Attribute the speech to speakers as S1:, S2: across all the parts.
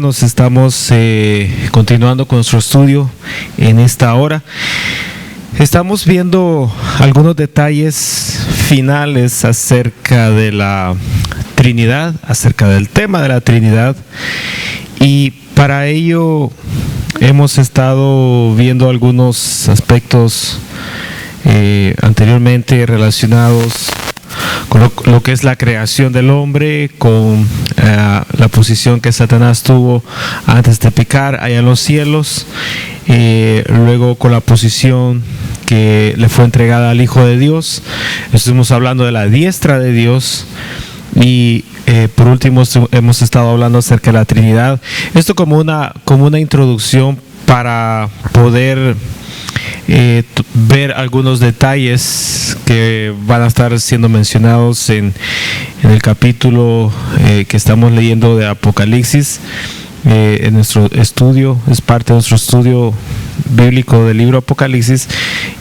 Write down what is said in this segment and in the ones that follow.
S1: Nos estamos continuando con nuestro estudio en esta hora. Estamos viendo algunos detalles finales acerca de la Trinidad, acerca del tema de la Trinidad, y para ello hemos estado viendo algunos aspectos anteriormente relacionados con lo que es la creación del hombre, con la posición que Satanás tuvo antes de pecar allá en los cielos, luego con la posición que le fue entregada al Hijo de Dios. Estuvimos hablando de la diestra de Dios y por último hemos estado hablando acerca de la Trinidad. Esto como una introducción para poder ver algunos detalles que van a estar siendo mencionados en el capítulo que estamos leyendo de Apocalipsis. En nuestro estudio, es parte de nuestro estudio bíblico del libro Apocalipsis,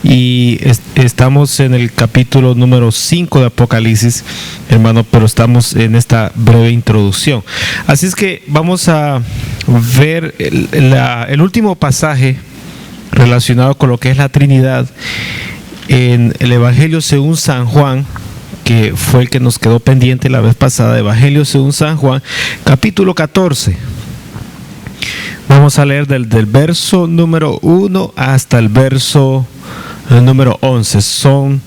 S1: y estamos en el capítulo número 5 de Apocalipsis, hermano, pero estamos en esta breve introducción. Así es que vamos a ver el último pasaje relacionado con lo que es la Trinidad en el Evangelio según San Juan, que fue el que nos quedó pendiente la vez pasada. Evangelio según San Juan, capítulo 14. Vamos a leer del verso número 1 hasta el verso número 11. Son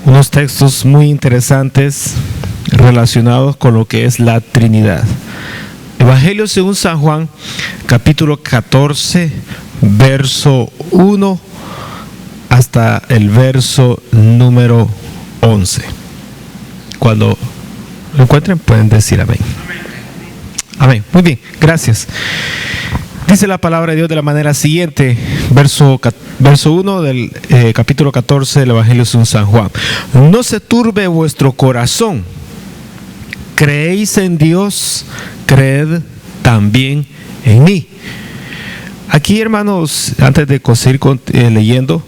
S1: unos textos muy interesantes relacionados con lo que es la Trinidad. Evangelio según San Juan, capítulo 14, verso 1 hasta el verso número 11. Cuando lo encuentren pueden decir amén. Amén. Muy bien, gracias. Dice la palabra de Dios de la manera siguiente, verso 1 del capítulo 14 del Evangelio según San Juan. No se turbe vuestro corazón. Creéis en Dios, creed también en mí. Aquí, hermanos, antes de seguir leyendo,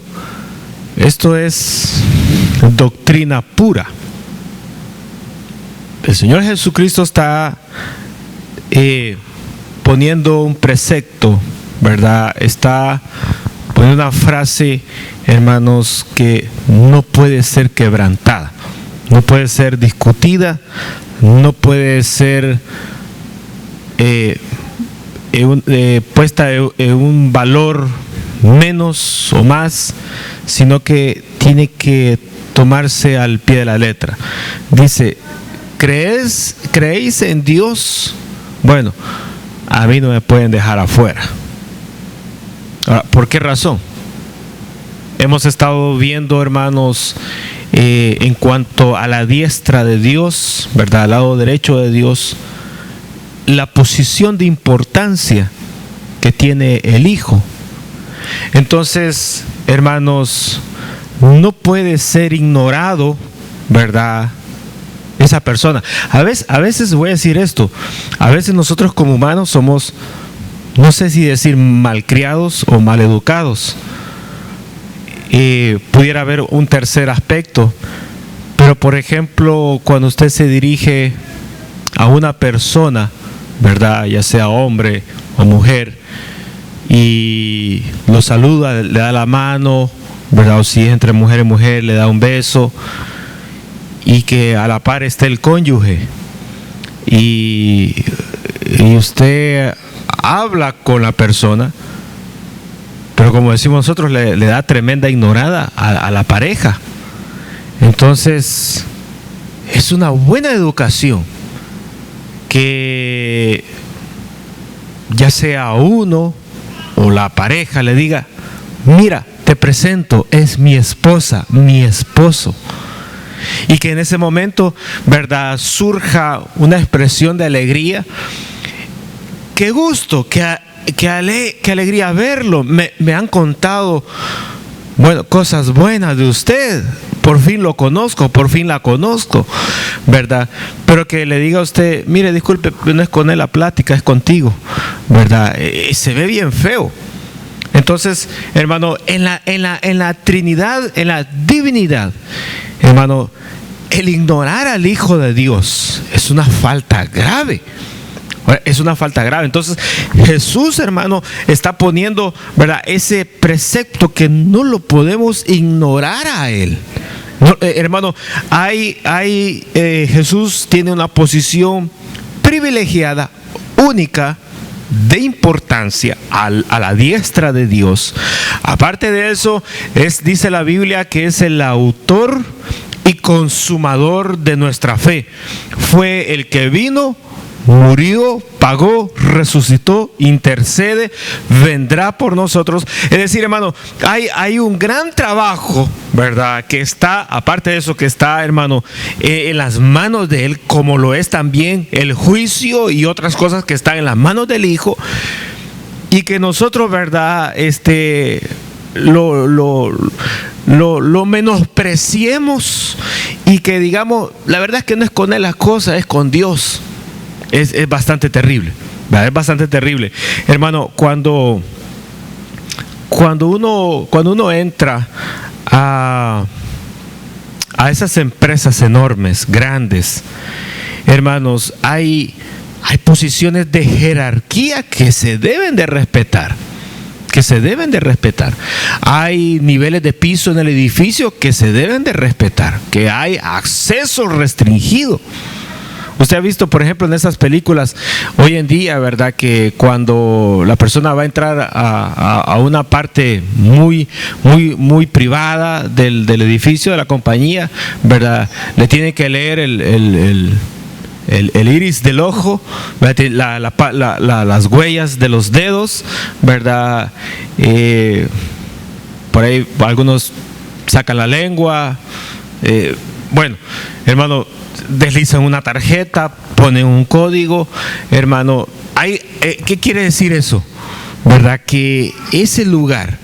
S1: esto es doctrina pura. El Señor Jesucristo está poniendo un precepto, ¿verdad? Está poniendo una frase, hermanos, que no puede ser quebrantada, no puede ser discutida, no puede ser puesta en un valor menos o más, sino que tiene que tomarse al pie de la letra. Dice: ¿creéis en Dios? Bueno, a mí no me pueden dejar afuera. Ahora, ¿por qué razón? Hemos estado viendo, hermanos, en cuanto a la diestra de Dios, ¿verdad?, al lado derecho de Dios, la posición de importancia que tiene el Hijo. Entonces, hermanos, no puede ser ignorado, ¿verdad?, esa persona. A veces voy a decir esto, a veces nosotros como humanos somos, no sé si decir malcriados o maleducados. Pudiera haber un tercer aspecto, pero por ejemplo, cuando usted se dirige a una persona, ¿verdad?, ya sea hombre o mujer, y lo saluda, le da la mano, ¿verdad?, o si es entre mujer y mujer, le da un beso, y que a la par esté el cónyuge, y usted habla con la persona, pero como decimos nosotros, le da tremenda ignorada a la pareja. Entonces, es una buena educación que ya sea uno o la pareja le diga: mira, te presento, es mi esposa, mi esposo. Y que en ese momento, ¿verdad?, surja una expresión de alegría. Qué gusto, qué alegría verlo. Me han contado, bueno, cosas buenas de usted. Por fin lo conozco, por fin la conozco, ¿verdad? Pero que le diga a usted: mire, disculpe, no es con él la plática, es contigo, ¿verdad? Se ve bien feo. Entonces, hermano, en la Trinidad, en la divinidad, hermano, el ignorar al Hijo de Dios es una falta grave. Es una falta grave. Entonces Jesús, hermano, está poniendo, ¿verdad?, ese precepto que no lo podemos ignorar a Él. No, hermano, Jesús tiene una posición privilegiada, única, de importancia a la diestra de Dios. Aparte de eso, dice la Biblia que es el autor y consumador de nuestra fe. Fue el que vino, murió, pagó, resucitó, intercede, vendrá por nosotros. Es decir, hermano, hay un gran trabajo, ¿verdad?, que está, aparte de eso, que está, hermano, en las manos de Él, como lo es también el juicio y otras cosas que están en las manos del Hijo, y que nosotros, ¿verdad?, lo menospreciemos, y que digamos, la verdad es que no es con Él las cosas, es con Dios. Es bastante terrible, ¿verdad? Es bastante terrible, hermano, cuando uno entra a esas empresas enormes, grandes, hermanos, hay posiciones de jerarquía que se deben de respetar. Hay niveles de piso en el edificio que se deben de respetar, que hay acceso restringido. Usted ha visto, por ejemplo, en esas películas hoy en día, ¿verdad?, que cuando la persona va a entrar a una parte muy privada del edificio, de la compañía, ¿verdad?, le tiene que leer el iris del ojo, las huellas de los dedos, ¿verdad? Por ahí algunos sacan la lengua. Bueno, hermano, deslizan una tarjeta, ponen un código, hermano. ¿Qué quiere decir eso? ¿Verdad? Que ese lugar,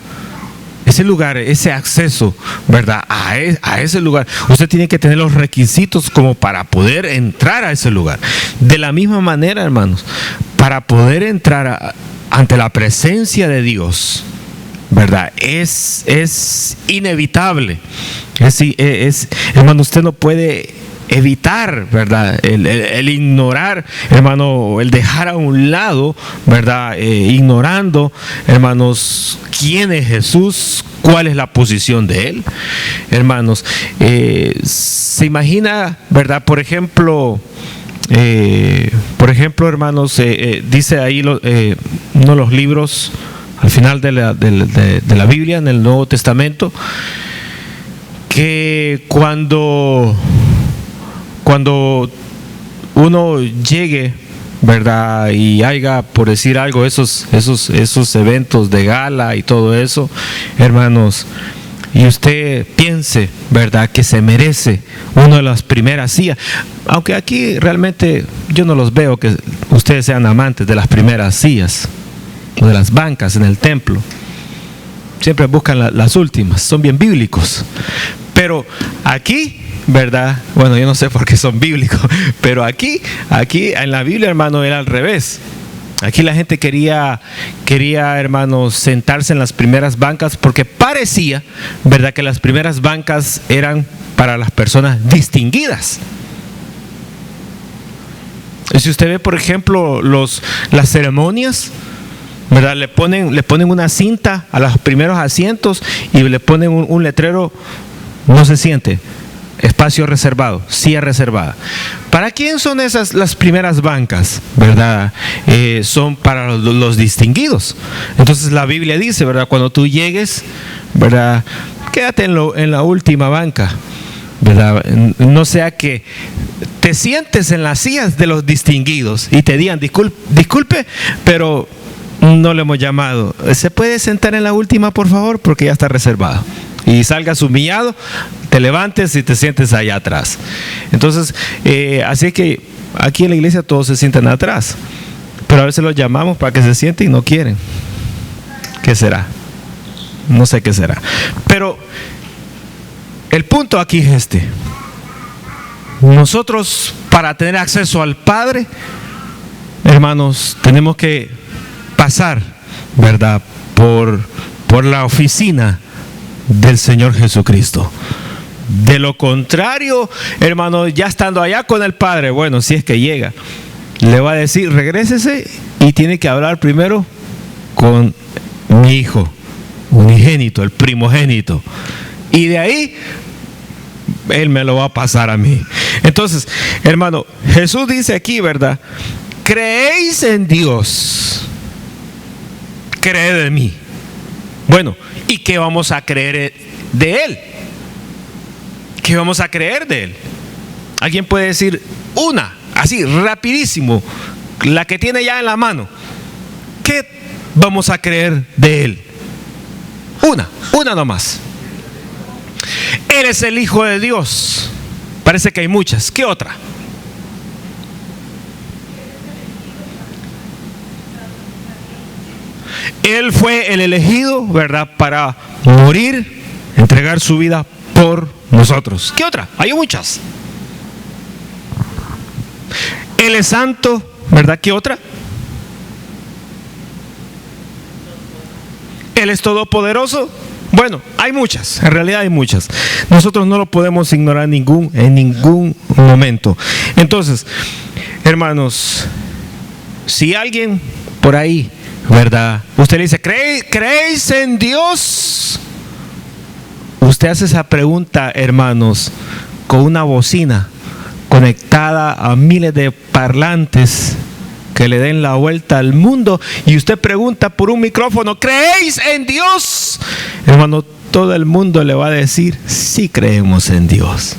S1: ese acceso, ¿verdad?, a ese lugar, usted tiene que tener los requisitos como para poder entrar a ese lugar. De la misma manera, hermanos, para poder entrar ante la presencia de Dios, ¿verdad?, es inevitable. Hermano, usted no puede evitar, ¿verdad?, el ignorar, hermano, el dejar a un lado, ¿verdad?, ignorando, hermanos, quién es Jesús, cuál es la posición de Él. Hermanos, se imagina, ¿verdad?, por ejemplo, hermanos, dice ahí uno de los libros al final de la Biblia, en el Nuevo Testamento, que cuando uno llegue, ¿verdad?, y haya, por decir algo, esos eventos de gala y todo eso, hermanos, y usted piense, ¿verdad?, que se merece una de las primeras sillas, aunque aquí realmente yo no los veo que ustedes sean amantes de las primeras sillas o de las bancas en el templo. Siempre buscan las últimas, son bien bíblicos. Pero aquí, ¿verdad?, bueno, yo no sé por qué son bíblicos, pero aquí en la Biblia, hermano, era al revés. Aquí la gente quería, hermanos, sentarse en las primeras bancas porque parecía, ¿verdad?, que las primeras bancas eran para las personas distinguidas. Y si usted ve, por ejemplo, las ceremonias, ¿verdad?, le ponen una cinta a los primeros asientos y le ponen un letrero: no se siente, espacio reservado, silla reservada. ¿Para quién son las primeras bancas? ¿Verdad? Son para los distinguidos. Entonces la Biblia dice, ¿verdad?, cuando tú llegues, ¿verdad?, quédate en la última banca, ¿verdad? No sea que te sientes en las sillas de los distinguidos y te digan: disculpe, pero no le hemos llamado. ¿Se puede sentar en la última, por favor? Porque ya está reservado. Y salgas humillado, te levantes y te sientes allá atrás. Entonces, así que aquí en la iglesia todos se sientan atrás, pero a veces los llamamos para que se sienten y no quieren. ¿Qué será? No sé qué será. Pero el punto aquí es este: nosotros, para tener acceso al Padre, hermanos, tenemos que pasar, ¿verdad?, por la oficina del Señor Jesucristo. De lo contrario, hermano, ya estando allá con el Padre, bueno, si es que llega, le va a decir, regrésese y tiene que hablar primero con mi hijo unigénito, el primogénito. Y de ahí, él me lo va a pasar a mí. Entonces, hermano, Jesús dice aquí, ¿verdad? Creéis en Dios, creed en mí. Bueno, ¿y qué vamos a creer de Él? ¿Qué vamos a creer de Él? ¿Alguien puede decir una, así, rapidísimo, la que tiene ya en la mano? ¿Qué vamos a creer de Él? Una nomás. Él es el Hijo de Dios. Parece que hay muchas. ¿Qué otra? Él fue el elegido, ¿verdad?, para morir, entregar su vida por nosotros. ¿Qué otra? Hay muchas. Él es santo, ¿verdad? ¿Qué otra? Él es todopoderoso. Bueno, hay muchas, en realidad hay muchas. Nosotros no lo podemos ignorar en ningún momento. Entonces, hermanos, si alguien por ahí, ¿verdad?, usted le dice, ¿creéis en Dios? Usted hace esa pregunta, hermanos, con una bocina conectada a miles de parlantes que le den la vuelta al mundo, y usted pregunta por un micrófono, ¿creéis en Dios? Hermano, todo el mundo le va a decir, sí creemos en Dios.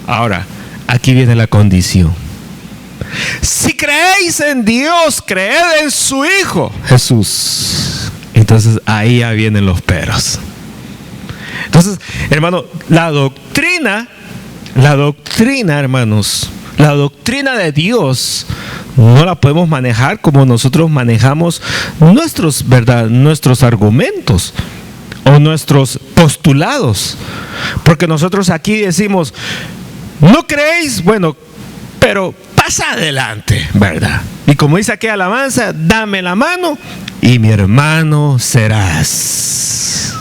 S1: Ahora, aquí viene la condición. Si creéis en Dios, creed en su Hijo Jesús. Entonces ahí ya vienen los peros. Entonces, hermano, la doctrina, hermanos, la doctrina de Dios no la podemos manejar como nosotros manejamos nuestros argumentos o nuestros postulados. Porque nosotros aquí decimos, ¿no creéis? Bueno, pero pasa adelante, ¿verdad? Y como dice aquí alabanza, dame la mano y mi hermano serás.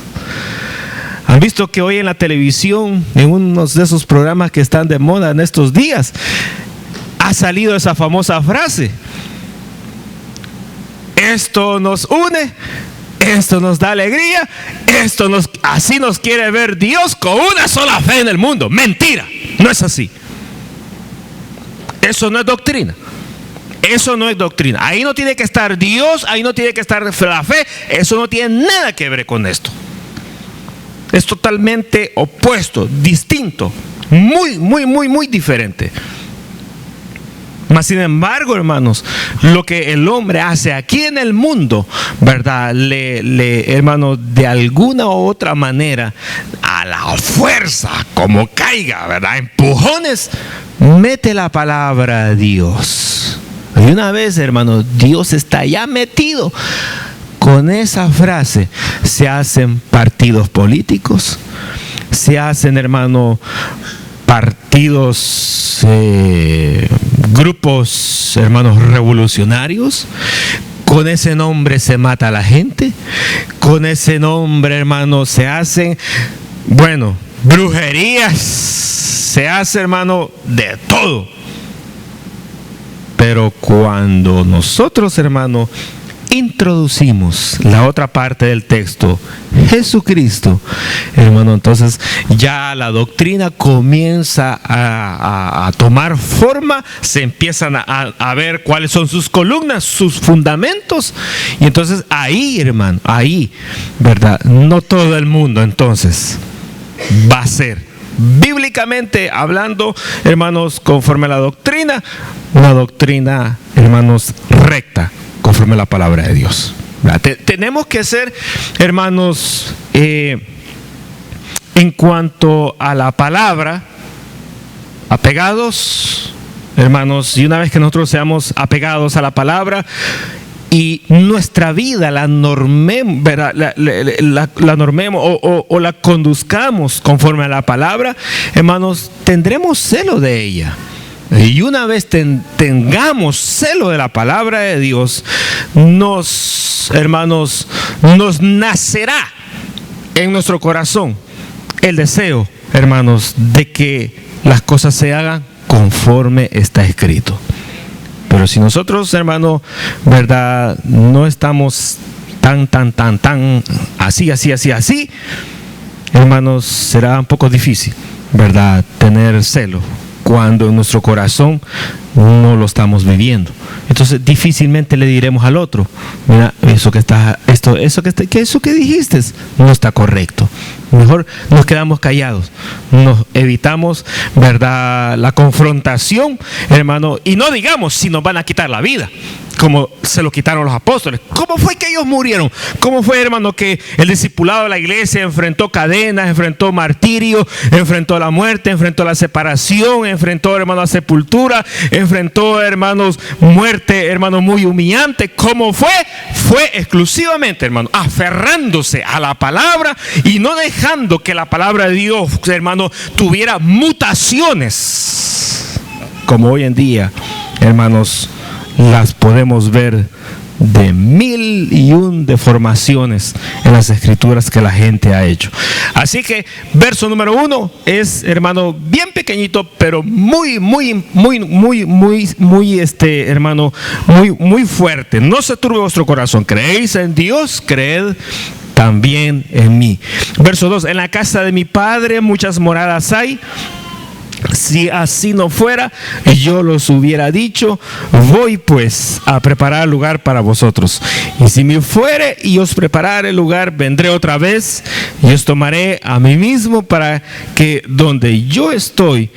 S1: ¿Han visto que hoy en la televisión, en unos de esos programas que están de moda en estos días, ha salido esa famosa frase? Esto nos une, esto nos da alegría, así nos quiere ver Dios, con una sola fe en el mundo. Mentira, no es así. Eso no es doctrina. Eso no es doctrina. Ahí no tiene que estar Dios, ahí no tiene que estar la fe. Eso no tiene nada que ver con esto. Es totalmente opuesto, distinto, muy diferente. Mas sin embargo, hermanos, lo que el hombre hace aquí en el mundo, ¿verdad? Hermano, de alguna u otra manera, a la fuerza, como caiga, ¿verdad?, empujones, mete la palabra a Dios. Y una vez, hermano, Dios está ya metido. Con esa frase se hacen partidos políticos, se hacen, hermano, partidos, grupos, hermanos, revolucionarios. Con ese nombre se mata a la gente. Con ese nombre, hermano, se hacen, bueno, brujerías. Se hace, hermano, de todo. Pero cuando nosotros, hermano, introducimos la otra parte del texto, Jesucristo, hermano, entonces ya la doctrina comienza a tomar forma, se empiezan a ver cuáles son sus columnas, sus fundamentos, y entonces ahí, hermano, ahí, ¿verdad? No todo el mundo entonces va a ser, bíblicamente hablando, hermanos, conforme a la doctrina, una doctrina, hermanos, recta, conforme a la palabra de Dios. Tenemos que ser, hermanos, en cuanto a la palabra, apegados, hermanos, y una vez que nosotros seamos apegados a la palabra y nuestra vida la normemos, la normemos o la conduzcamos conforme a la palabra, hermanos, tendremos celo de ella. Y una vez tengamos celo de la palabra de Dios, hermanos, nos nacerá en nuestro corazón el deseo, hermanos, de que las cosas se hagan conforme está escrito. Pero si nosotros, hermano, verdad, no estamos tan, así, hermanos, será un poco difícil, verdad, tener celo cuando en nuestro corazón no lo estamos viviendo. Entonces difícilmente le diremos al otro: mira, eso que dijiste no está correcto. Mejor nos quedamos callados, nos evitamos, verdad, la confrontación, hermano, y no digamos si nos van a quitar la vida, como se lo quitaron los apóstoles. ¿Cómo fue que ellos murieron? ¿Cómo fue, hermano, que el discipulado de la iglesia enfrentó cadenas, enfrentó martirio, enfrentó la muerte, enfrentó la separación, enfrentó, hermano, la sepultura, enfrentó, hermanos, muerte, hermano, muy humillante? ¿Cómo fue? Fue exclusivamente, hermano, aferrándose a la palabra y no dejando que la palabra de Dios, hermano, tuviera mutaciones, como hoy en día, hermanos, las podemos ver de 1001 deformaciones en las escrituras que la gente ha hecho. Así que verso número 1 es, hermano, bien pequeñito, pero muy hermano, muy fuerte. No se turbe vuestro corazón. Creéis en Dios, creed también en mí. Verso 2: en la casa de mi Padre muchas moradas hay. Si así no fuera, yo los hubiera dicho. Voy pues a preparar lugar para vosotros. Y si me fuere y os preparare el lugar, vendré otra vez y os tomaré a mí mismo, para que donde yo estoy,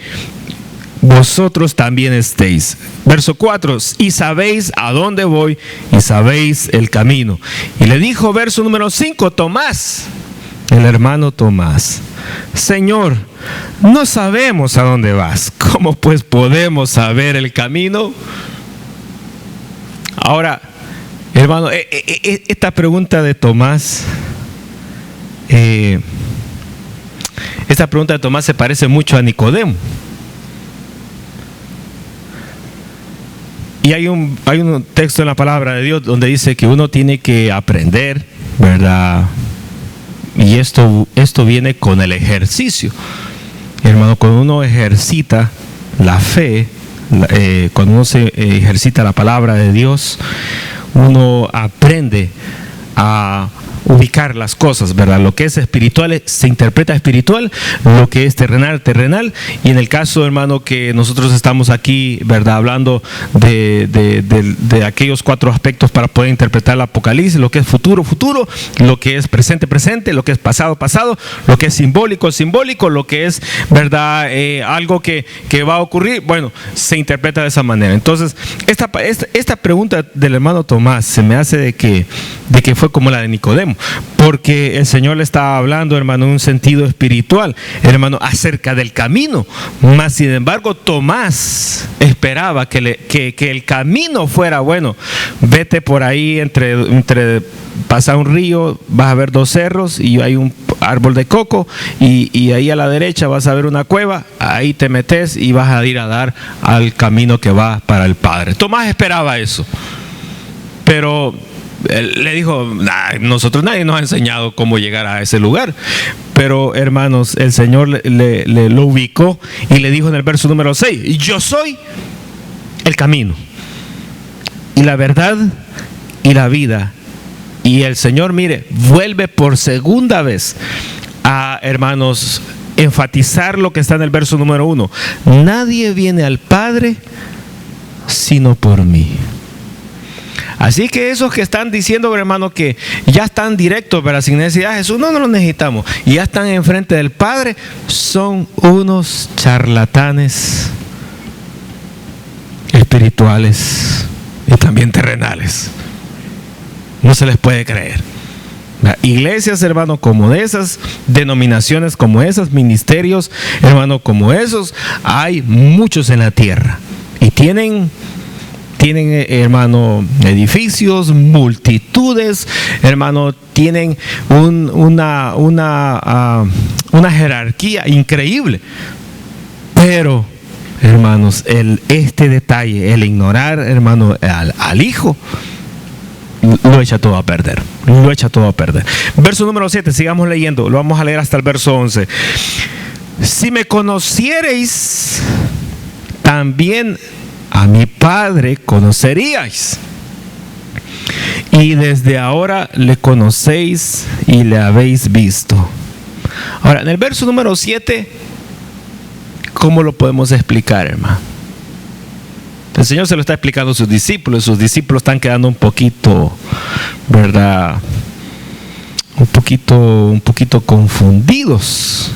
S1: vosotros también estéis. Verso 4: y sabéis a dónde voy y sabéis el camino. Y le dijo, verso número 5, Tomás, el hermano Tomás: Señor, no sabemos a dónde vas. ¿Cómo pues podemos saber el camino? Ahora, hermano, esta pregunta de Tomás, se parece mucho a Nicodemo. Y hay un texto en la palabra de Dios donde dice que uno tiene que aprender, ¿verdad? Y esto viene con el ejercicio. Hermano, cuando uno ejercita la fe, cuando uno se ejercita la palabra de Dios, uno aprende a ubicar las cosas, ¿verdad? Lo que es espiritual se interpreta espiritual, lo que es terrenal, terrenal. Y en el caso, hermano, que nosotros estamos aquí, ¿verdad?, hablando de aquellos 4 aspectos para poder interpretar el Apocalipsis: lo que es futuro, futuro; lo que es presente, presente; lo que es pasado, pasado; lo que es simbólico, simbólico; lo que es, ¿verdad?, algo que va a ocurrir. Bueno, se interpreta de esa manera. Entonces, esta pregunta del hermano Tomás se me hace de que fue como la de Nicodemo, porque el Señor le estaba hablando, hermano, en un sentido espiritual, hermano, acerca del camino. Mas sin embargo, Tomás esperaba que el camino fuera, bueno, vete por ahí entre pasa un río, vas a ver 2 cerros y hay un árbol de coco, y ahí a la derecha vas a ver una cueva, ahí te metes y vas a ir a dar al camino que va para el Padre. Tomás esperaba eso, pero él le dijo: nosotros, nadie nos ha enseñado cómo llegar a ese lugar. Pero, hermanos, el Señor le lo ubicó y le dijo en el verso número 6: yo soy el camino y la verdad y la vida. Y el Señor, mire, vuelve por segunda vez a, hermanos, enfatizar lo que está en el verso número 1: nadie viene al Padre sino por mí. Así que esos que están diciendo, hermano, que ya están directos, pero sin necesidad de Jesús, no lo necesitamos, y ya están enfrente del Padre, son unos charlatanes espirituales y también terrenales. No se les puede creer. Iglesias, hermano, como esas, denominaciones como esas, ministerios, hermano, como esos, hay muchos en la tierra y tienen, hermano, edificios, multitudes, hermano, tienen una jerarquía increíble. Pero, hermanos, este detalle, el ignorar, hermano, al Hijo, lo echa todo a perder. Lo echa todo a perder. Verso número 7, sigamos leyendo. Lo vamos a leer hasta el verso 11. Si me conociereis, también a mi Padre conoceríais. Y desde ahora le conocéis y le habéis visto. Ahora, en el verso número 7, ¿cómo lo podemos explicar, hermano? El Señor se lo está explicando a sus discípulos. Sus discípulos están quedando un poquito, ¿verdad? Un poquito confundidos.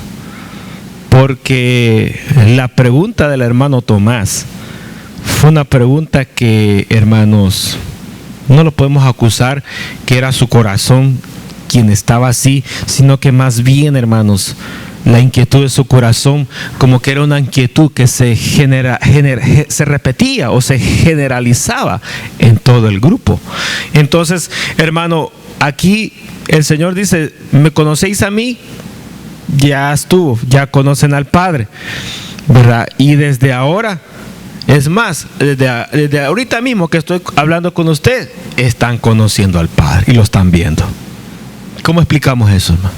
S1: Porque la pregunta del hermano Tomás fue una pregunta que, hermanos, no lo podemos acusar que era su corazón quien estaba así, sino que más bien, hermanos, la inquietud de su corazón, como que era una inquietud que se repetía o se generalizaba en todo el grupo. Entonces, hermano, aquí el Señor dice: ¿me conocéis a mí? Ya estuvo, ya conocen al Padre, ¿verdad? Y desde ahora, es más, desde ahorita mismo que estoy hablando con usted, están conociendo al Padre y lo están viendo. ¿Cómo explicamos eso, hermano?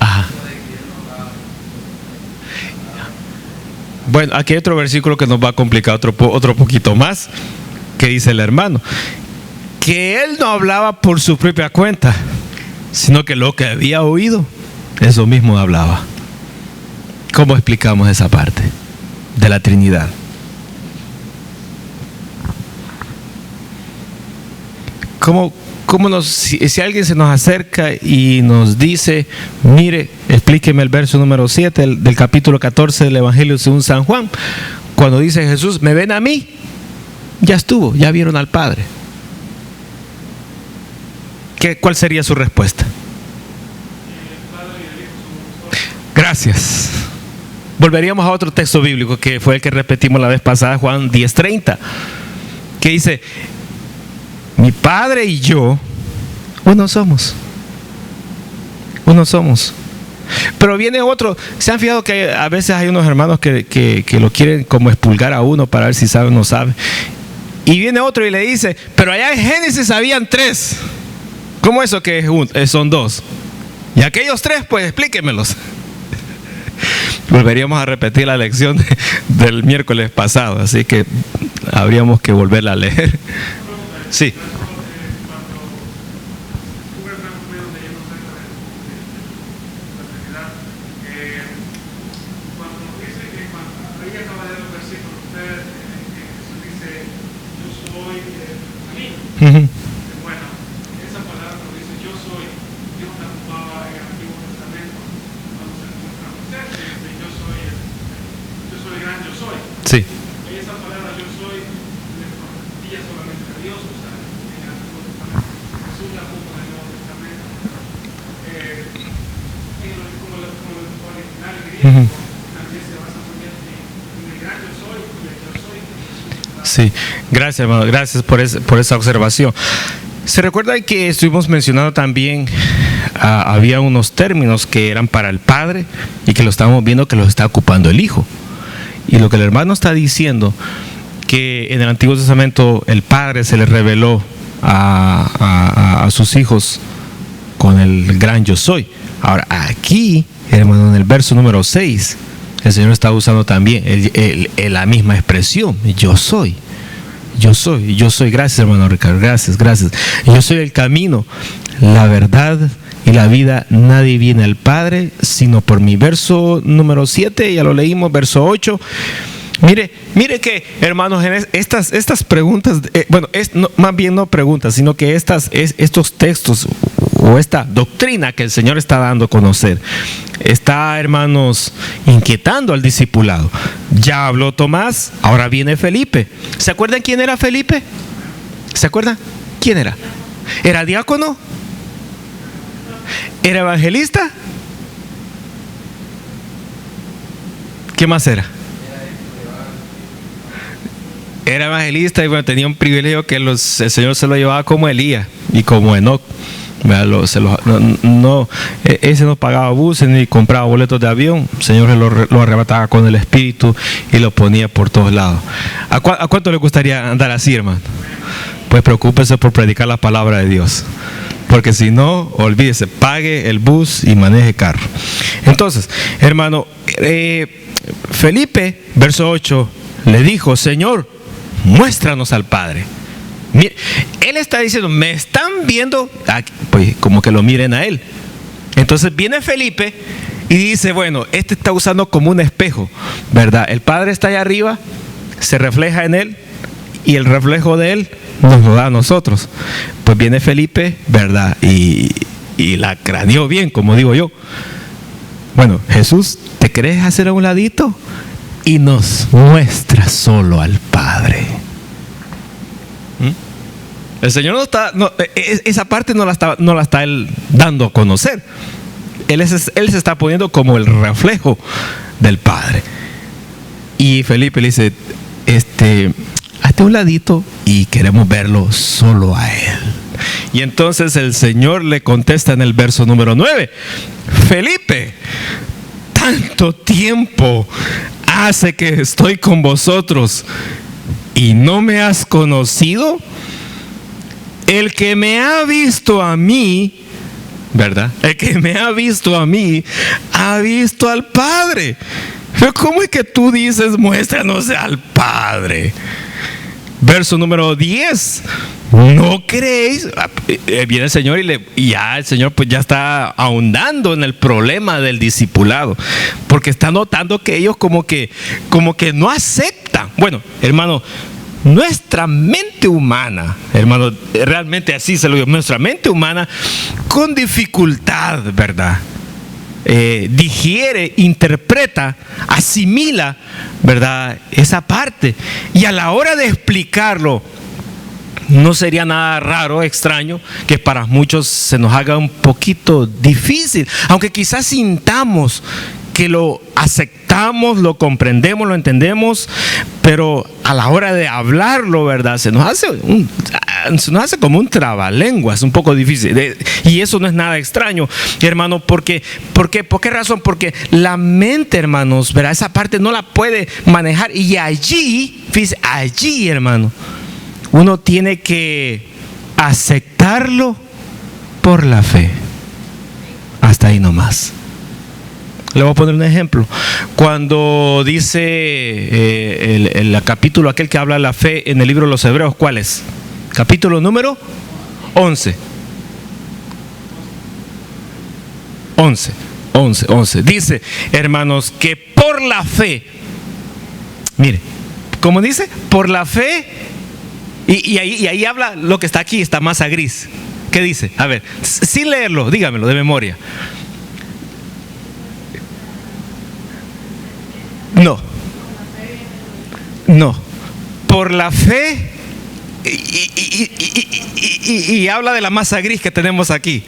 S1: Ajá. Bueno, aquí hay otro versículo que nos va a complicar otro poquito más, que dice el hermano, que él no hablaba por su propia cuenta, sino que lo que había oído, eso mismo hablaba. ¿Cómo explicamos esa parte de la Trinidad? Si alguien se nos acerca y nos dice: mire, explíqueme el verso número 7 del capítulo 14 del Evangelio según San Juan, cuando dice Jesús: ¿me ven a mí? Ya estuvo, ya vieron al Padre. ¿Cuál sería su respuesta? Gracias. Volveríamos a otro texto bíblico que fue el que repetimos la vez pasada, Juan 10:30, que dice: mi Padre y yo, uno somos. Uno somos. Pero viene otro. ¿Se han fijado que a veces hay unos hermanos que lo quieren como expulgar a uno para ver si sabe o no sabe? Y viene otro y le dice: pero allá en Génesis habían 3. ¿Cómo eso que son 2? Y aquellos 3, pues explíquemelos. Volveríamos a repetir la lección del miércoles pasado, así que habríamos que volverla a leer. Sí. Uh-huh.
S2: Bueno, esa palabra cuando dice yo soy, Dios la ocupaba en el Antiguo Testamento cuando se encuentra Moisés, dice yo soy el gran yo soy.
S1: Sí.
S2: Y esa palabra yo soy le correspondía solamente a Dios, o sea, en el Antiguo Testamento. Jesús la ocupa en el Nuevo Testamento. Como el original griego, también se basa muy bien en el gran yo soy y el yo soy.
S1: Sí, gracias, hermano, gracias por esa observación. Se recuerda que estuvimos mencionando también, había unos términos que eran para el Padre y que lo estamos viendo que los está ocupando el Hijo. Y lo que el hermano está diciendo, que en el Antiguo Testamento el Padre se le reveló a sus hijos con el gran yo soy. Ahora aquí, hermano, en el verso número 6, el Señor está usando también la misma expresión: yo soy. Yo soy. Gracias, hermano Ricardo, gracias. Yo soy el camino, la verdad y la vida. Nadie viene al Padre sino por mí. Verso número 7, ya lo leímos. Verso 8. Mire que, hermanos, en estas preguntas, más bien no preguntas, sino que estos textos o esta doctrina que el Señor está dando a conocer, está, hermanos, inquietando al discipulado. Ya habló Tomás, ahora viene Felipe. ¿Se acuerdan quién era Felipe? ¿Se acuerdan? ¿Quién era? ¿Era diácono? ¿Era evangelista? ¿Qué más era? Era evangelista y bueno, tenía un privilegio que el Señor se lo llevaba como Elías y como Enoc. Ese no pagaba buses ni compraba boletos de avión. El Señor lo arrebataba con el Espíritu y lo ponía por todos lados. ¿A cuánto le gustaría andar así, hermano? Pues preocúpese por predicar la palabra de Dios, porque si no, olvídese, pague el bus y maneje carro. Entonces, hermano, Felipe, verso 8, le dijo: Señor, muéstranos al Padre. Mire, él está diciendo: me están viendo, pues como que lo miren a él. Entonces viene Felipe y dice: bueno, este está usando como un espejo, ¿verdad? El Padre está allá arriba, se refleja en él, y el reflejo de él nos lo da a nosotros. Pues viene Felipe, ¿verdad? Y la craneó bien, como digo yo. Bueno, Jesús, ¿te querés hacer a un ladito? Y nos muestra solo al Padre. El Señor esa parte no la está él dando a conocer. Él se está poniendo como el reflejo del Padre. Y Felipe le dice: hazte un ladito y queremos verlo solo a él. Y entonces el Señor le contesta en el verso número 9: Felipe, tanto tiempo hace que estoy con vosotros y no me has conocido. El que me ha visto a mí, ¿verdad? El que me ha visto a mí, ha visto al Padre. Pero ¿cómo es que tú dices: muéstranos al Padre? Verso número 10. ¿No creéis? Viene el Señor y ya el Señor pues ya está ahondando en el problema del discipulado, porque está notando que ellos como que no aceptan. Bueno, hermano, nuestra mente humana, hermano, realmente así se lo digo, nuestra mente humana con dificultad, ¿verdad? Digiere, interpreta, asimila, ¿verdad? Esa parte. Y a la hora de explicarlo, no sería nada raro, extraño, que para muchos se nos haga un poquito difícil, aunque quizás sintamos que lo aceptamos, lo comprendemos, lo entendemos, pero a la hora de hablarlo, ¿verdad? Se nos hace como un trabalenguas, un poco difícil. Y eso no es nada extraño, hermano, porque ¿por qué razón? Porque la mente, hermanos, ¿verdad? Esa parte no la puede manejar. Y allí, fíjese, allí, hermano, uno tiene que aceptarlo por la fe. Hasta ahí nomás. Le voy a poner un ejemplo. Cuando dice el capítulo aquel que habla de la fe en el libro de los Hebreos, ¿cuál es? Capítulo número 11. 11. Dice, hermanos, que por la fe, mire, ¿cómo dice? Por la fe, y ahí habla lo que está aquí, está más a gris. ¿Qué dice? A ver, sin leerlo, dígamelo de memoria. No. Por la fe, y habla de la masa gris que tenemos aquí.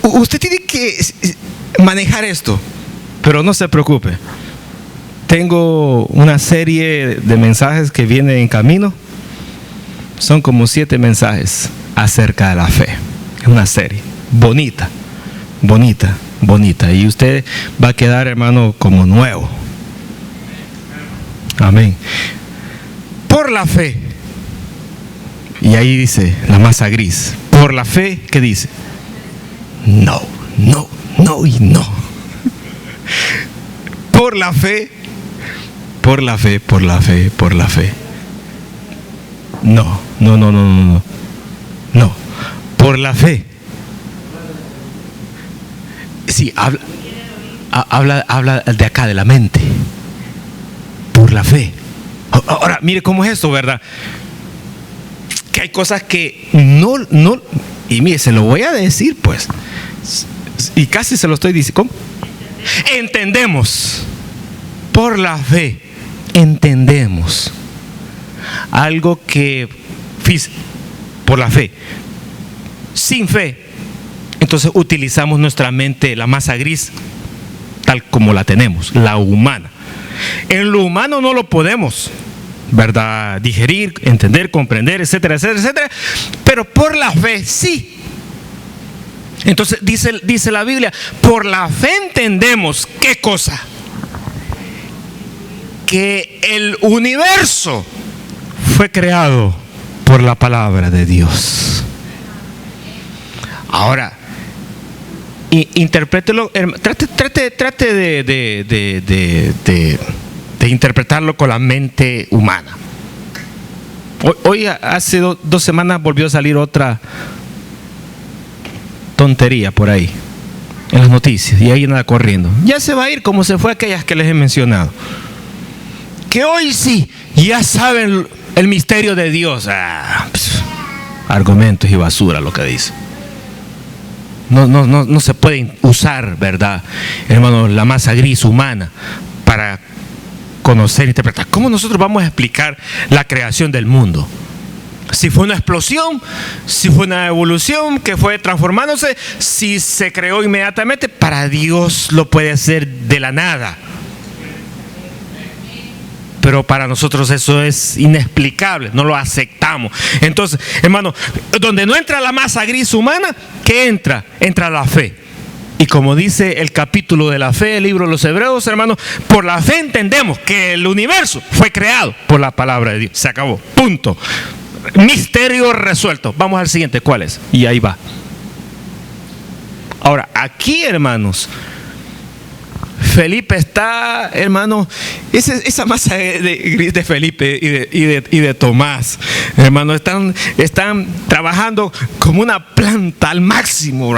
S1: Usted tiene que manejar esto, pero no se preocupe. Tengo una serie de mensajes que vienen en camino. Son como 7 mensajes acerca de la fe. Es una serie bonita. Y usted va a quedar, hermano, como nuevo. Amén. Por la fe. Y ahí dice la masa gris. Por la fe, ¿qué dice? No y no. Por la fe. No. Por la fe. Sí, habla de acá, de la mente. Por la fe. Ahora, mire cómo es esto, ¿verdad? Que hay cosas que no, y mire, se lo voy a decir, pues. Y casi se lo estoy diciendo. ¿Cómo? Entendemos. Por la fe. Entendemos. Algo que, por la fe. Sin fe. Entonces utilizamos nuestra mente, la masa gris, tal como la tenemos, la humana. En lo humano no lo podemos, ¿verdad? Digerir, entender, comprender, etcétera. Pero por la fe sí. Entonces dice la Biblia, por la fe entendemos, ¿qué cosa? Que el universo fue creado por la palabra de Dios. Ahora, interprételo, trate de interpretarlo con la mente humana. Hoy hace 2 semanas volvió a salir otra tontería por ahí en las noticias y ahí nada corriendo. Ya se va a ir como se fue aquellas que les he mencionado. Que hoy sí, ya saben el misterio de Dios. Argumentos y basura lo que dice. No se pueden usar, ¿verdad, hermano? La masa gris humana para conocer e interpretar. ¿Cómo nosotros vamos a explicar la creación del mundo? Si fue una explosión, si fue una evolución que fue transformándose, si se creó inmediatamente, para Dios lo puede hacer de la nada. Pero para nosotros eso es inexplicable, no lo aceptamos. Entonces, hermano, donde no entra la masa gris humana, ¿qué entra? Entra la fe. Y como dice el capítulo de la fe, el libro de los Hebreos, hermano, por la fe entendemos que el universo fue creado por la palabra de Dios. Se acabó, punto. Misterio resuelto. Vamos al siguiente, ¿cuál es? Y ahí va. Ahora, aquí, hermanos, Felipe está, hermano, esa masa de Felipe y de Tomás, hermano, están trabajando como una planta al máximo,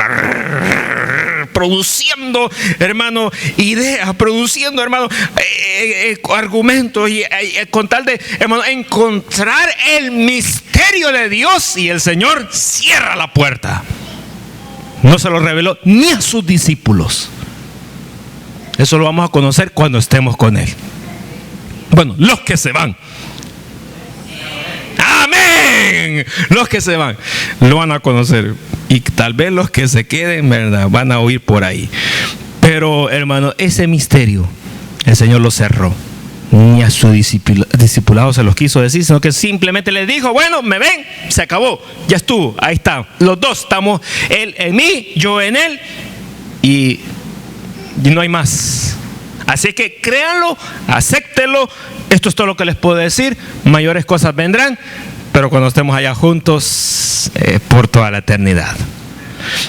S1: produciendo, hermano, ideas, produciendo, hermano, argumentos y con tal de, hermano, encontrar el misterio de Dios, y el Señor cierra la puerta. No se lo reveló ni a sus discípulos. Eso lo vamos a conocer cuando estemos con Él. Bueno, los que se van. Amén. Los que se van lo van a conocer. Y tal vez los que se queden, ¿verdad?, van a oír por ahí. Pero, hermano, ese misterio el Señor lo cerró. Ni a su discipulado se los quiso decir, sino que simplemente les dijo: bueno, me ven, se acabó, ya estuvo, ahí está. Los dos estamos, Él en mí, yo en Él, y no hay más. Así que créanlo, acéptenlo. Esto es todo lo que les puedo decir. Mayores cosas vendrán, pero cuando estemos allá juntos, por toda la eternidad.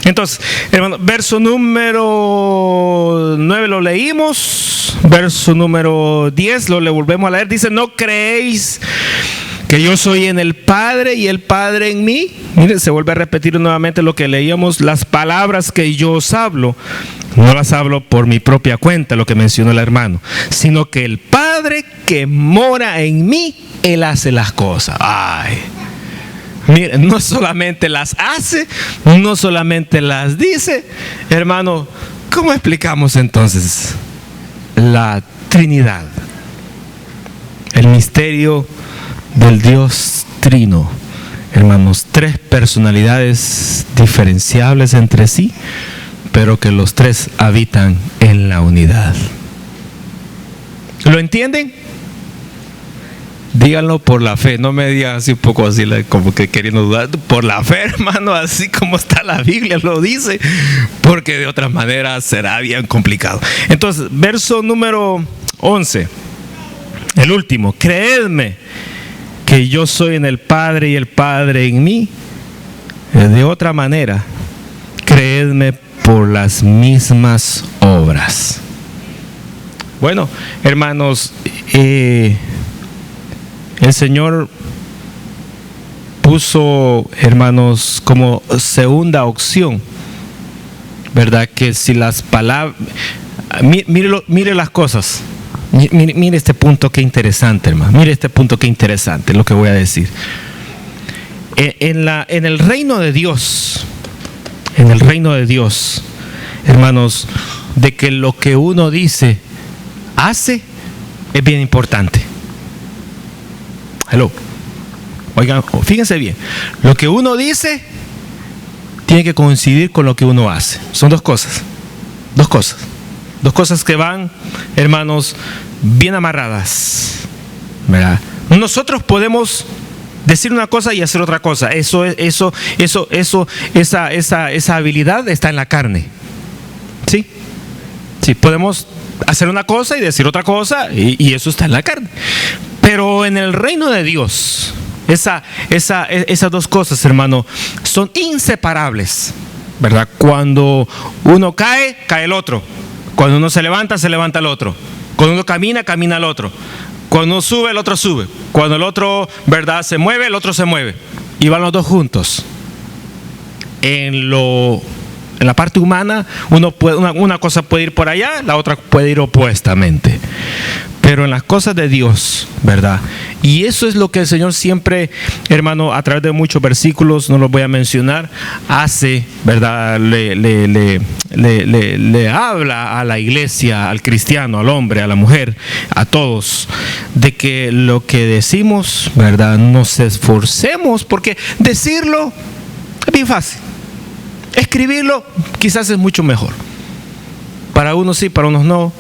S1: Entonces, hermano, verso número 9 lo leímos. Verso número 10 le volvemos a leer. Dice: ¿no creéis que yo soy en el Padre y el Padre en mí? Miren, se vuelve a repetir nuevamente lo que leíamos. Las palabras que yo os hablo, no las hablo por mi propia cuenta, lo que mencionó el hermano, sino que el Padre que mora en mí, Él hace las cosas. Ay, miren, no solamente las hace, no solamente las dice. Hermano, ¿cómo explicamos entonces la Trinidad? El misterio del Dios Trino. Hermanos, 3 personalidades diferenciables entre sí, pero que los 3 habitan en la unidad. ¿Lo entienden? Díganlo por la fe, no me digan así un poco así como que queriendo dudar. Por la fe, hermano, así como está la Biblia lo dice, porque de otra manera será bien complicado. Entonces, verso número 11, el último: creedme que yo soy en el Padre y el Padre en mí. De otra manera, creedme por las mismas obras. Bueno, hermanos, el Señor puso, hermanos, como segunda opción, ¿verdad? Que si las palabras, mire las cosas. Mire este punto, qué interesante, hermano. Mire este punto, qué interesante lo que voy a decir. En el reino de Dios, hermanos, de que lo que uno dice, hace, es bien importante. Hello. Oigan, fíjense bien. Lo que uno dice tiene que coincidir con lo que uno hace. Son dos cosas. Dos cosas que van, hermanos, bien amarradas, ¿verdad? Nosotros podemos decir una cosa y hacer otra cosa. Esa habilidad está en la carne. ¿Sí? Sí, podemos hacer una cosa y decir otra cosa, y eso está en la carne. Pero en el reino de Dios, Esas dos cosas, hermano, son inseparables, ¿verdad? Cuando uno cae, cae el otro. Cuando uno se levanta el otro. Cuando uno camina, camina el otro. Cuando uno sube, el otro sube. Cuando el otro, ¿verdad?, se mueve, el otro se mueve. Y van los dos juntos. En la parte humana, una cosa puede ir por allá, la otra puede ir opuestamente. Pero en las cosas de Dios, ¿verdad? Y eso es lo que el Señor siempre, hermano, a través de muchos versículos, no los voy a mencionar, hace, ¿verdad? Le habla a la iglesia, al cristiano, al hombre, a la mujer, a todos, de que lo que decimos, ¿verdad?, nos esforcemos, porque decirlo es bien fácil. Escribirlo quizás es mucho mejor. Para unos sí, para unos no.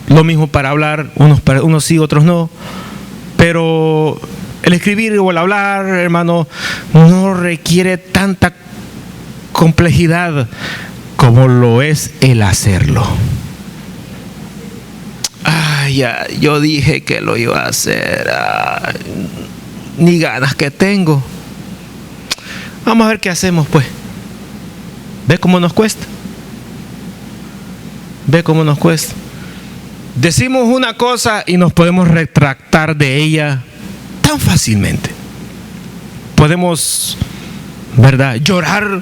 S1: Lo mismo para hablar, unos sí, otros no. Pero el escribir o el hablar, hermano, no requiere tanta complejidad como lo es el hacerlo. Ya, yo dije que lo iba a hacer. Ni ganas que tengo. Vamos a ver qué hacemos, pues. ¿Ve cómo nos cuesta? ¿Ve cómo nos cuesta? Decimos una cosa y nos podemos retractar de ella tan fácilmente. Podemos, ¿verdad?, llorar.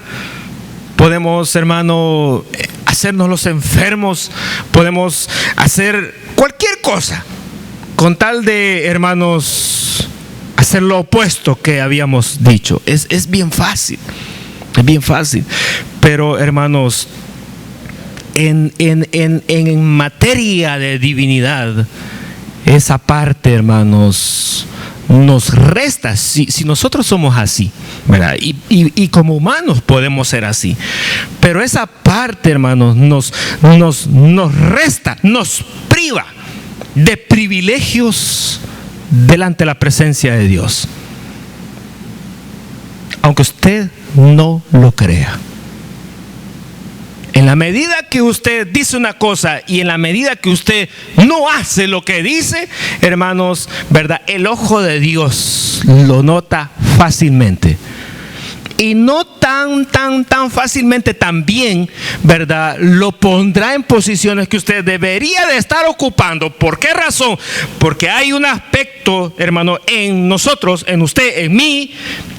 S1: Podemos, hermano, hacernos los enfermos. Podemos hacer cualquier cosa con tal de, hermanos, hacer lo opuesto que habíamos dicho. Es bien fácil. Es bien fácil. Pero, hermanos, en materia de divinidad, esa parte, hermanos, nos resta. Si nosotros somos así, ¿verdad? Y como humanos podemos ser así. Pero esa parte, hermanos, nos resta, nos priva de privilegios delante de la presencia de Dios. Aunque usted no lo crea. En la medida que usted dice una cosa y en la medida que usted no hace lo que dice, hermanos, ¿verdad?, el ojo de Dios lo nota fácilmente. Y no tan fácilmente también, ¿verdad?, lo pondrá en posiciones que usted debería de estar ocupando. ¿Por qué razón? Porque hay un aspecto, hermano, en nosotros, en usted, en mí,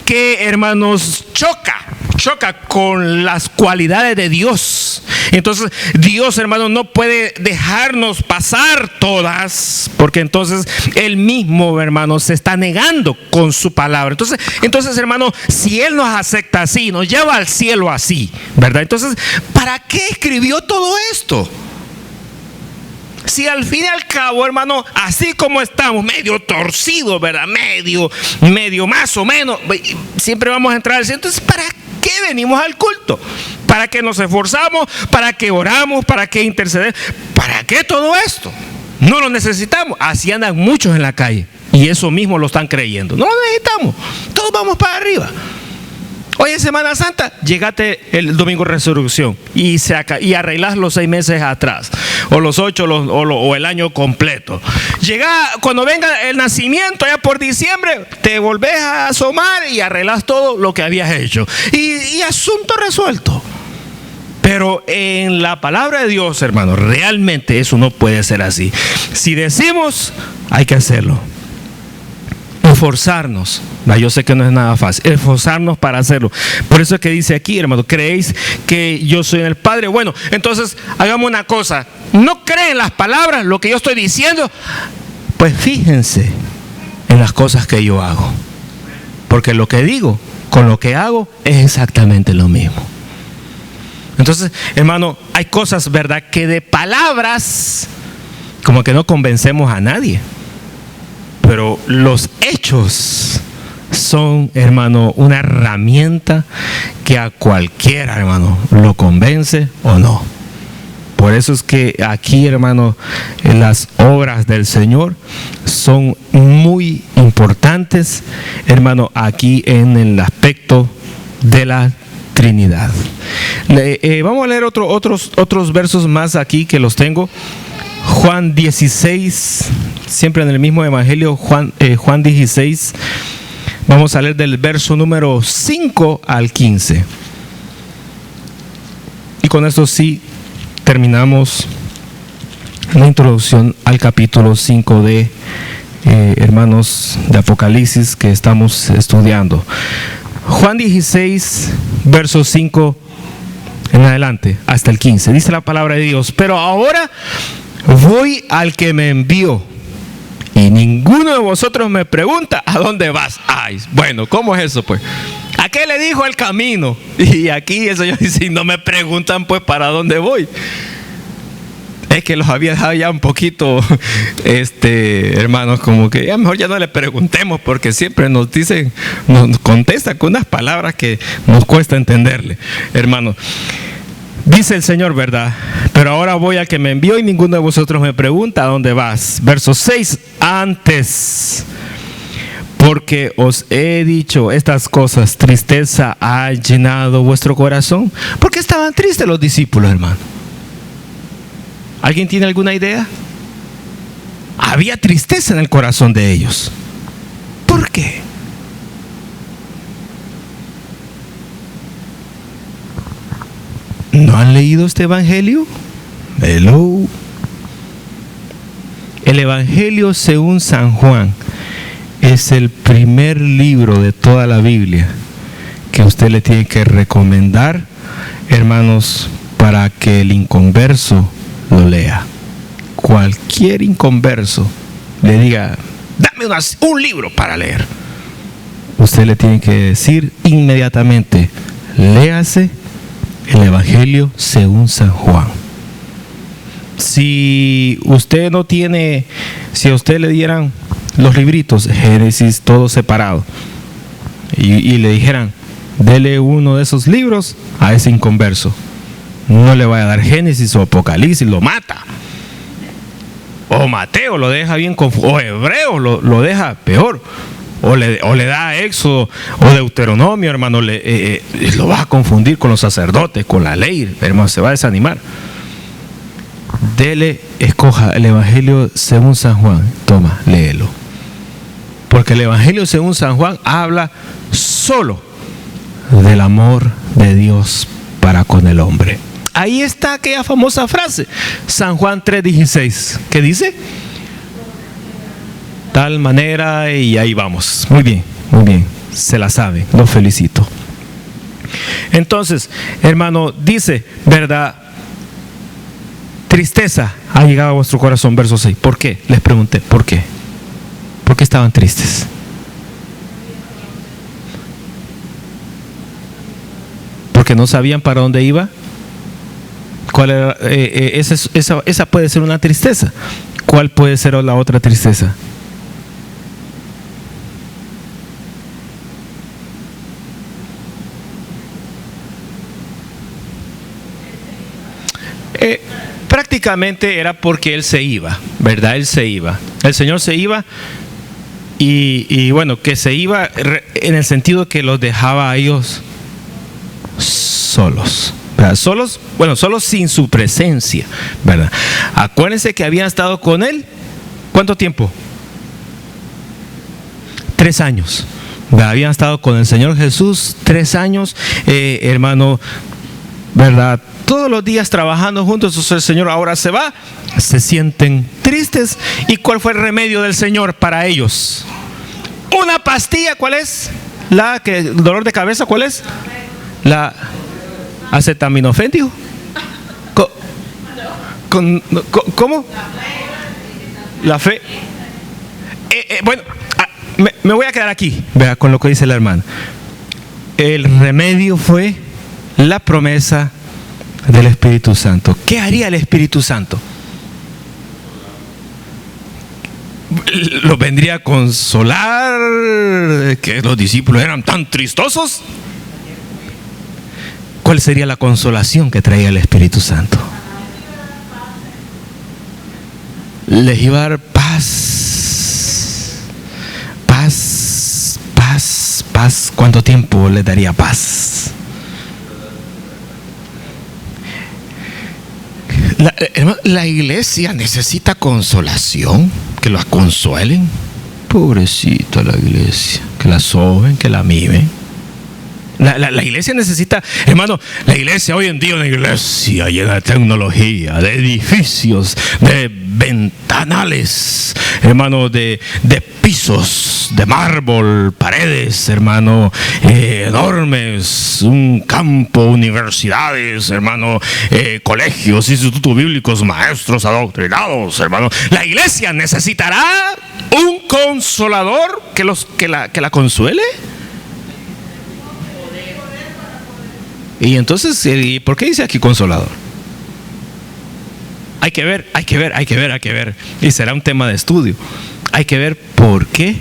S1: que, hermanos, choca con las cualidades de Dios. Entonces Dios, hermano, no puede dejarnos pasar todas, porque entonces Él mismo, hermano, se está negando con su palabra. Entonces, hermano, si Él nos acepta así, nos lleva al cielo así, ¿verdad? Entonces, ¿para qué escribió todo esto? Si al fin y al cabo, hermano, así como estamos, medio torcidos, ¿verdad? Medio más o menos, siempre vamos a entrar al cielo. Entonces, ¿para qué venimos al culto? ¿Para qué nos esforzamos? ¿Para qué oramos? ¿Para qué intercedemos? ¿Para qué todo esto? No lo necesitamos. Así andan muchos en la calle y eso mismo lo están creyendo. No lo necesitamos. Todos vamos para arriba. Hoy es Semana Santa, llegate el domingo de resurrección y arreglás los 6 meses atrás, o los 8, o el año completo. Llega cuando venga el nacimiento, ya por diciembre, te volvés a asomar y arreglás todo lo que habías hecho. Y asunto resuelto. Pero en la palabra de Dios, hermano, realmente eso no puede ser así. Si decimos, hay que hacerlo. Esforzarnos. Yo sé que no es nada fácil. Esforzarnos para hacerlo. Por eso es que dice aquí, hermano, ¿creéis que yo soy el Padre? Bueno, entonces hagamos una cosa. ¿No creen las palabras, lo que yo estoy diciendo? Pues fíjense en las cosas que yo hago. Porque lo que digo con lo que hago es exactamente lo mismo. Entonces, hermano, hay cosas, ¿verdad?, que de palabras como que no convencemos a nadie. Pero los hechos son, hermano, una herramienta que a cualquiera, hermano, lo convence o no. Por eso es que aquí, hermano, las obras del Señor son muy importantes, hermano, aquí en el aspecto de la Trinidad. Vamos a leer otros versos más aquí que los tengo. Juan 16, siempre en el mismo evangelio, Juan 16, Vamos a leer del verso número 5 al 15. Y con esto sí terminamos la introducción al capítulo 5 de hermanos de Apocalipsis que estamos estudiando. Juan 16, verso 5 en adelante, hasta el 15. Dice la palabra de Dios: pero ahora voy al que me envió, y ninguno de vosotros me pregunta ¿a dónde vas? Ay, bueno, ¿cómo es eso pues? ¿A qué le dijo el camino? Y aquí el Señor dice: no me preguntan pues para dónde voy. Es que los había dejado ya un poquito, hermanos, como que ya mejor ya no le preguntemos, porque siempre nos dicen, nos contestan con unas palabras que nos cuesta entenderle, hermanos. Dice el Señor, ¿verdad? Pero ahora voy al que me envió y ninguno de vosotros me pregunta ¿a dónde vas? Verso 6, antes, porque os he dicho estas cosas, tristeza ha llenado vuestro corazón. ¿Por qué estaban tristes los discípulos, hermano? ¿Alguien tiene alguna idea? Había tristeza en el corazón de ellos. ¿Por qué? ¿No han leído este evangelio? Hello. El evangelio según San Juan es el primer libro de toda la Biblia que usted le tiene que recomendar, hermanos, para que el inconverso lo lea. Cualquier inconverso le diga: dame un libro para leer, usted le tiene que decir inmediatamente: léase el evangelio según San Juan. Si usted no tiene, si a usted le dieran los libritos Génesis todo separado y le dijeran: dele uno de esos libros a ese inconverso, no le vaya a dar Génesis o Apocalipsis, lo mata. O Mateo lo deja bien confuso, o Hebreo lo deja peor, o le da Éxodo o Deuteronomio, hermano, lo va a confundir con los sacerdotes, con la ley, hermano, se va a desanimar. Dele, escoja el evangelio según San Juan, toma, léelo, porque el evangelio según San Juan habla solo del amor de Dios para con el hombre. Ahí está aquella famosa frase, San Juan 3:16, ¿qué dice? Tal manera, y ahí vamos. Muy bien, se la sabe, lo felicito. Entonces, hermano, dice, ¿verdad? Tristeza ha llegado a vuestro corazón, verso 6. ¿Por qué? Les pregunté, ¿por qué? ¿Por qué estaban tristes? ¿Porque no sabían para dónde iba? ¿Cuál era? Esa puede ser una tristeza. ¿Cuál puede ser la otra tristeza? Prácticamente era porque Él se iba, ¿verdad? Él se iba. El Señor se iba y bueno, que se iba en el sentido que los dejaba a ellos solos. ¿Verdad? Solos, bueno, solos sin su presencia, ¿verdad? Acuérdense que habían estado con Él, ¿cuánto tiempo? 3 años. ¿Verdad? Habían estado con el Señor Jesús 3 años, hermano, ¿verdad? Todos los días trabajando juntos. Entonces el Señor ahora se va, se sienten tristes. ¿Y cuál fue el remedio del Señor para ellos? Una pastilla. ¿Cuál es? El dolor de cabeza, ¿cuál es? La acetaminofén, dijo. ¿Cómo? La fe. Bueno, me voy a quedar aquí, vea, con lo que dice la hermana. El remedio fue la promesa del Espíritu Santo. ¿Qué haría el Espíritu Santo? Los vendría a consolar, que los discípulos eran tan tristosos. ¿Cuál sería la consolación que traía el Espíritu Santo? Les iba a dar paz. Paz, paz, paz. ¿Cuánto tiempo les daría paz? La iglesia necesita consolación, que los consuelen. Pobrecita la iglesia, que la soben, que la mimen. La iglesia necesita, hermano, la iglesia hoy en día, una iglesia llena de tecnología, de edificios, de ventanales, hermano, de pisos, de mármol, paredes, hermano, enormes, un campo, universidades, hermano, colegios, institutos bíblicos, maestros adoctrinados, hermano. La iglesia necesitará un consolador que la consuele. Y entonces, ¿por qué dice aquí consolador? Hay que ver. Y será un tema de estudio. Hay que ver por qué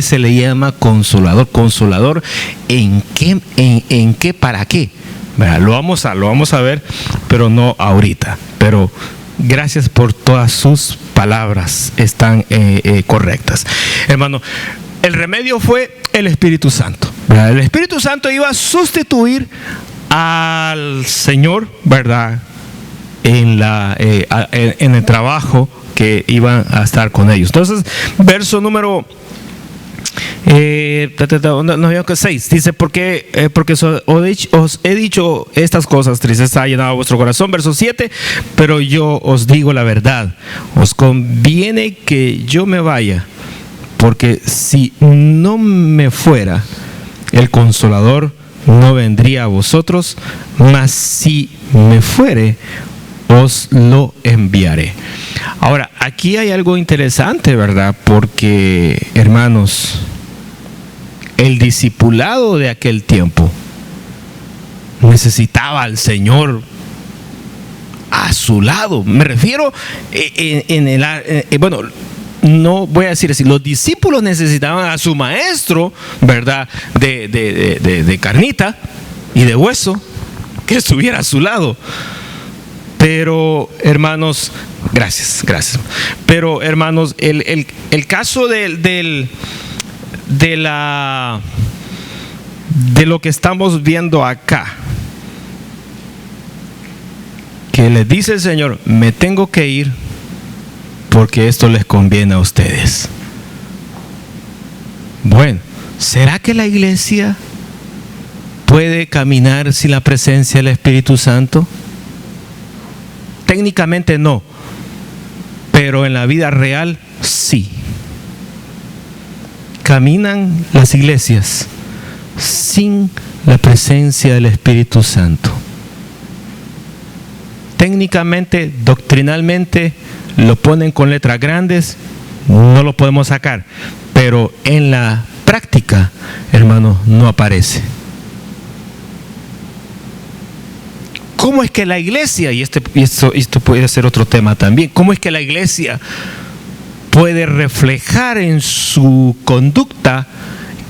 S1: se le llama consolador. Consolador, ¿en qué, para qué? ¿Verdad? Lo vamos a ver, pero no ahorita. Pero gracias por todas sus palabras, están correctas. Hermano, el remedio fue el Espíritu Santo. ¿Verdad? El Espíritu Santo iba a sustituir al Señor, ¿verdad? En el trabajo que iban a estar con ellos. Entonces, verso número 6 dice: porque os he dicho estas cosas, tristeza ha llenado vuestro corazón. Verso 7: pero yo os digo la verdad, os conviene que yo me vaya, porque si no me fuera, el Consolador no vendría a vosotros, mas si me fuere, os lo enviaré. Ahora, aquí hay algo interesante, ¿verdad? Porque, hermanos, el discipulado de aquel tiempo necesitaba al Señor a su lado. Me refiero bueno, no voy a decir así, los discípulos necesitaban a su maestro, ¿verdad? De carnita y de hueso, que estuviera a su lado. Pero, hermanos, gracias. Pero, hermanos, el caso de lo que estamos viendo acá, que les dice el Señor: me tengo que ir porque esto les conviene a ustedes. Bueno, ¿será que la iglesia puede caminar sin la presencia del Espíritu Santo? Técnicamente no, pero en la vida real sí. Caminan las iglesias sin la presencia del Espíritu Santo. Técnicamente, doctrinalmente, lo ponen con letras grandes, no lo podemos sacar, pero en la práctica, hermano, no aparece. ¿Cómo es que la iglesia, y esto puede ser otro tema también, cómo es que la iglesia puede reflejar en su conducta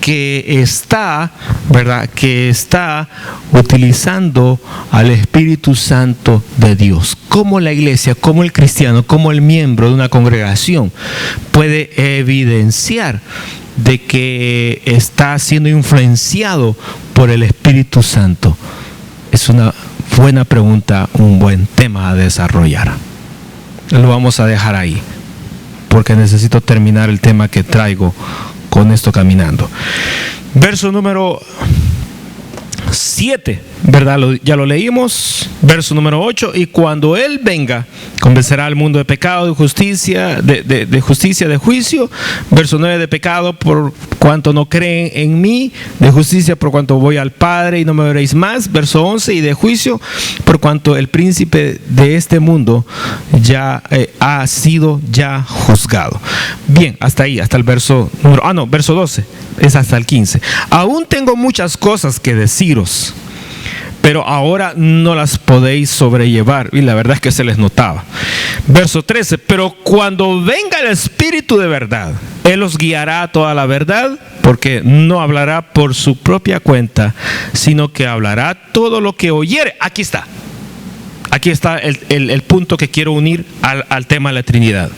S1: que está, ¿verdad?, que está utilizando al Espíritu Santo de Dios? ¿Cómo la iglesia, cómo el cristiano, cómo el miembro de una congregación puede evidenciar de que está siendo influenciado por el Espíritu Santo? Es una buena pregunta, un buen tema a desarrollar. Lo vamos a dejar ahí, porque necesito terminar el tema que traigo con esto caminando. Verso número 7, ¿verdad? Ya lo leímos. Verso número 8: y cuando Él venga, convencerá al mundo de pecado, de justicia, de justicia, de juicio. Verso 9: de pecado por cuanto no creen en mí, de justicia por cuanto voy al Padre y no me veréis más. Verso 11: y de juicio por cuanto el príncipe de este mundo ya ha sido ya juzgado. Bien, hasta ahí, hasta el verso verso 12, es hasta el 15. Aún tengo muchas cosas que deciros, pero ahora no las podéis sobrellevar. Y la verdad es que se les notaba. Verso 13: pero cuando venga el Espíritu de verdad, Él os guiará a toda la verdad, porque no hablará por su propia cuenta, sino que hablará todo lo que oyere. Aquí está el punto que quiero unir al tema de la Trinidad.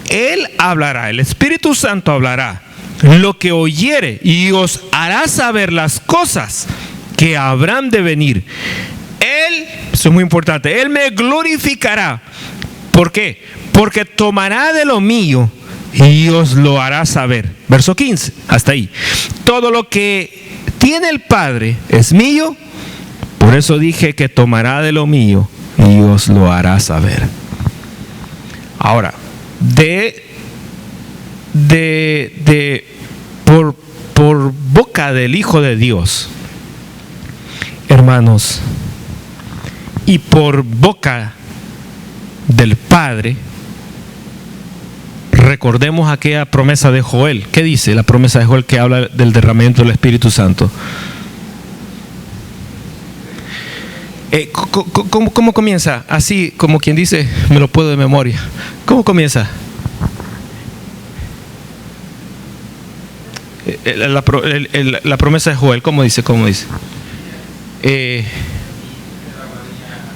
S1: Él hablará, el Espíritu Santo hablará lo que oyere, y os hará saber las cosas que habrán de venir. Él, eso es muy importante, Él me glorificará. ¿Por qué? Porque tomará de lo mío y os lo hará saber. Verso 15, hasta ahí. Todo lo que tiene el Padre es mío, por eso dije que tomará de lo mío y os lo hará saber. Ahora, por boca del Hijo de Dios, hermanos, y por boca del Padre, recordemos aquella promesa de Joel. ¿Qué dice la promesa de Joel que habla del derramamiento del Espíritu Santo? ¿Cómo comienza? Así como quien dice, me lo puedo de memoria. ¿Cómo comienza? La promesa de Joel, ¿cómo dice?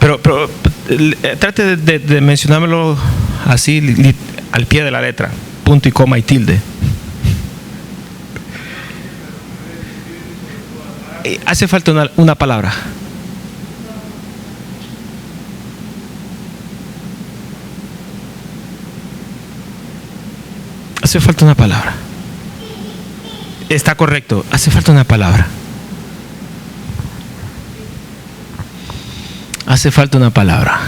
S1: Pero trate de mencionármelo así al pie de la letra, punto y coma y tilde. Hace falta una palabra. Hace falta una palabra. Está correcto, hace falta una palabra. Hace falta una palabra.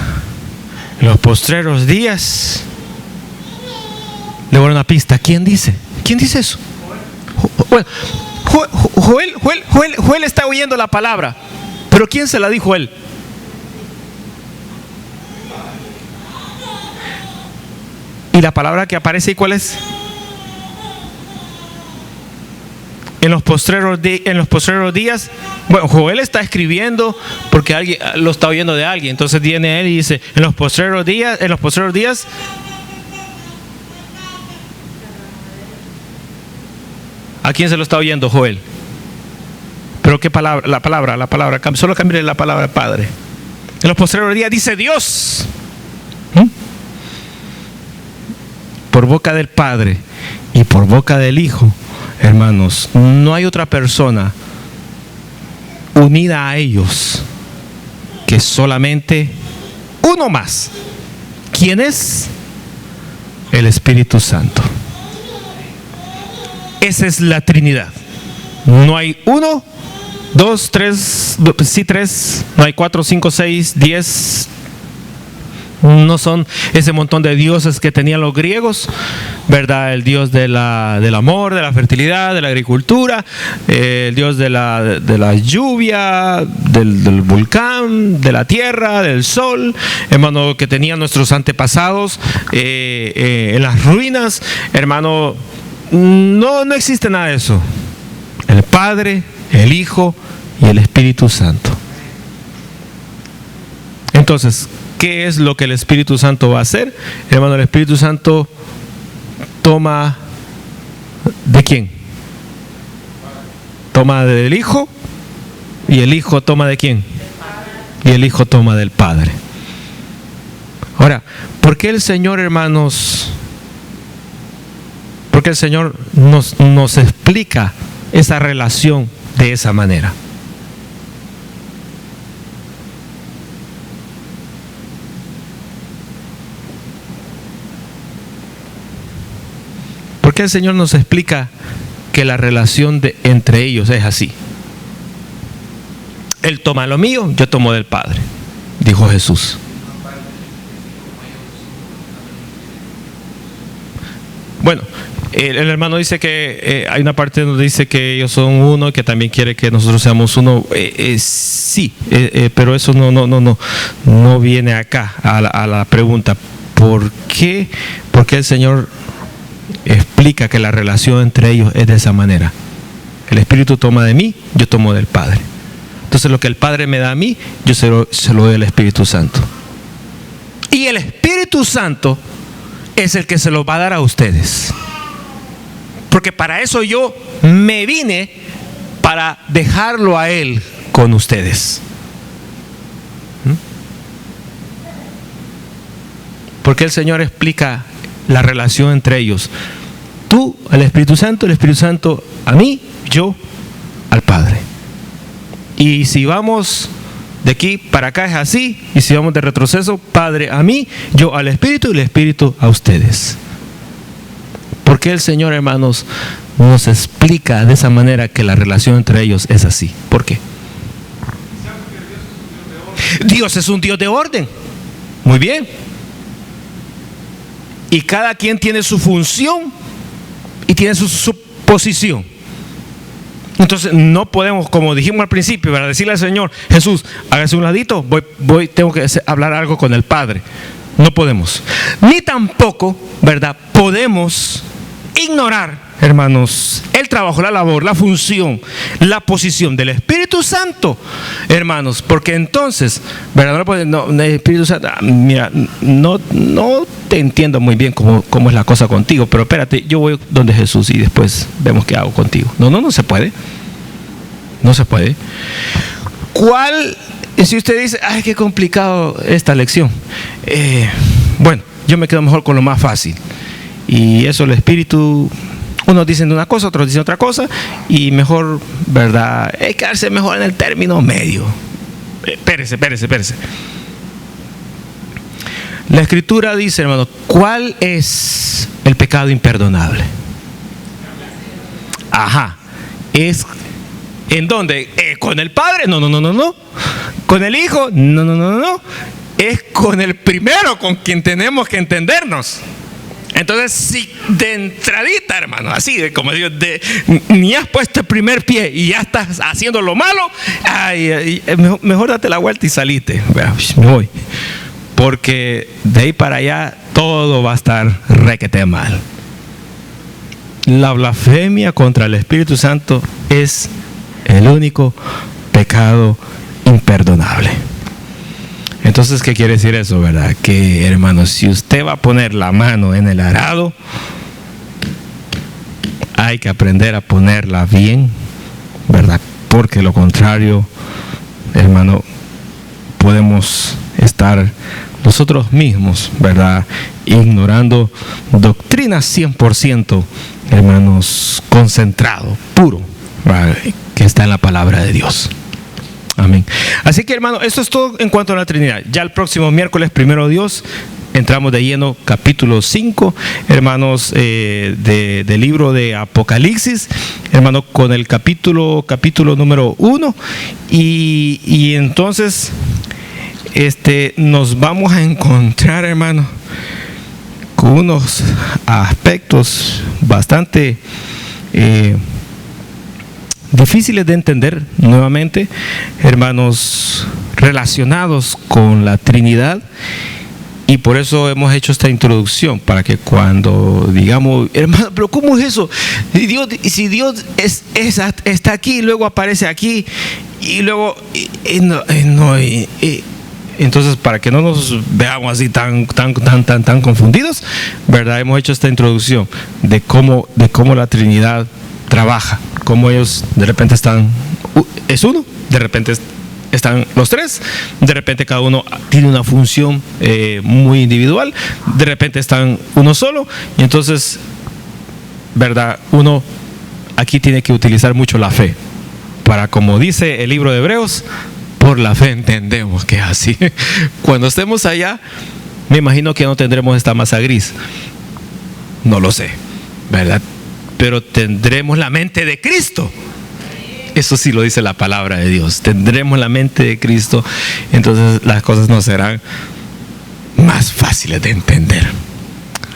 S1: En los postreros días, le voy a dar una pista. ¿Quién dice? ¿Quién dice eso? Bueno, Joel está oyendo la palabra, pero ¿quién se la dijo él? ¿Y la palabra que aparece, cuál es? En los postreros días, bueno, Joel está escribiendo porque alguien lo está oyendo de alguien. Entonces viene él y dice, en los postreros días, ¿a quién se lo está oyendo Joel? Pero qué palabra, la palabra, solo cambie la palabra Padre. En los postreros días dice Dios, por boca del Padre y por boca del Hijo. Hermanos, no hay otra persona unida a ellos que solamente uno más. ¿Quién es? El Espíritu Santo. Esa es la Trinidad. No hay uno, dos, tres, sí tres, no hay 4, 5, 6, 10. No son ese montón de dioses que tenían los griegos, ¿verdad? El dios del amor, de la fertilidad, de la agricultura, el dios de la lluvia, del volcán, de la tierra, del sol, hermano, que tenían nuestros antepasados en las ruinas, hermano. No existe nada de eso. El Padre, el Hijo y el Espíritu Santo. Entonces, ¿qué es lo que el Espíritu Santo va a hacer? Hermano, el Espíritu Santo toma ¿de quién? Toma del Hijo, y el Hijo toma ¿de quién? Y el Hijo toma del Padre. Ahora, ¿por qué el Señor, hermanos, por qué el Señor nos explica esa relación de esa manera? ¿Por qué el Señor nos explica que la relación entre ellos es así? Él toma lo mío, yo tomo del Padre, dijo Jesús. Bueno, el hermano dice que hay una parte donde dice que ellos son uno y que también quiere que nosotros seamos uno. Sí, pero eso no viene acá a la pregunta. ¿Por qué el Señor explica que la relación entre ellos es de esa manera? El Espíritu toma de mí, yo tomo del Padre. Entonces lo que el Padre me da a mí, yo se lo doy al Espíritu Santo. Y el Espíritu Santo es el que se lo va a dar a ustedes. Porque para eso yo me vine, para dejarlo a Él con ustedes. Porque el Señor explica la relación entre ellos. Tú al Espíritu Santo, el Espíritu Santo a mí, yo al Padre. Y si vamos de aquí para acá es así, y si vamos de retroceso, Padre a mí, yo al Espíritu y el Espíritu a ustedes. ¿Por qué el Señor, hermanos, nos explica de esa manera que la relación entre ellos es así? ¿Por qué? Dios es un Dios de orden. Muy bien. Y cada quien tiene su función y tiene su posición. Entonces no podemos, como dijimos al principio, para decirle al Señor: Jesús, hágase un ladito, tengo que hablar algo con el Padre. No podemos. Ni tampoco, ¿verdad?, podemos ignorar, hermanos, el trabajo, la labor, la función, la posición del Espíritu Santo, hermanos, porque entonces, ¿verdad? No, Espíritu Santo, mira, no te entiendo muy bien cómo es la cosa contigo, pero espérate, yo voy donde Jesús y después vemos qué hago contigo. No se puede. No se puede. Si usted dice: ay, qué complicado esta lección, bueno, yo me quedo mejor con lo más fácil. Y eso, el Espíritu, unos dicen una cosa, otros dicen otra cosa, y mejor, ¿verdad?, hay que quedarse mejor en el término medio. Espérese. La Escritura dice, hermano, ¿cuál es el pecado imperdonable? ¿Es en dónde? ¿Con el Padre? No. ¿Con el Hijo? No. Es con el primero con quien tenemos que entendernos. Entonces, si de entradita, hermano, así de como digo, ni has puesto el primer pie y ya estás haciendo lo malo, mejor date la vuelta y salite. Me voy. Porque de ahí para allá todo va a estar requete mal. La blasfemia contra el Espíritu Santo es el único pecado imperdonable. Entonces, ¿qué quiere decir eso, verdad? Que, hermanos, si usted va a poner la mano en el arado, hay que aprender a ponerla bien, ¿verdad? Porque lo contrario, hermano, podemos estar nosotros mismos, ¿verdad?, ignorando doctrina 100%, hermanos, concentrado, puro, ¿verdad?, que está en la palabra de Dios. Amén. Así que, hermano, eso es todo en cuanto a la Trinidad. Ya el próximo miércoles, primero Dios, entramos de lleno capítulo 5, hermanos, del libro de Apocalipsis, hermano, con el capítulo número 1. Y entonces nos vamos a encontrar, hermano, con unos aspectos bastante difíciles de entender nuevamente, hermanos, relacionados con la Trinidad. Y por eso hemos hecho esta introducción, para que cuando digamos: hermano, pero ¿cómo es eso? Si Dios está aquí y luego aparece aquí y luego entonces, para que no nos veamos así tan confundidos, ¿verdad?, hemos hecho esta introducción de cómo la Trinidad trabaja, cómo ellos de repente es uno, de repente están los tres, de repente cada uno tiene una función muy individual, de repente están uno solo. Y entonces, ¿verdad?, uno aquí tiene que utilizar mucho la fe, para, como dice el libro de Hebreos, por la fe entendemos que es así. Cuando estemos allá, me imagino que no tendremos esta masa gris, no lo sé, ¿verdad?, pero tendremos la mente de Cristo. Eso sí lo dice la palabra de Dios. Tendremos la mente de Cristo. Entonces las cosas nos serán más fáciles de entender.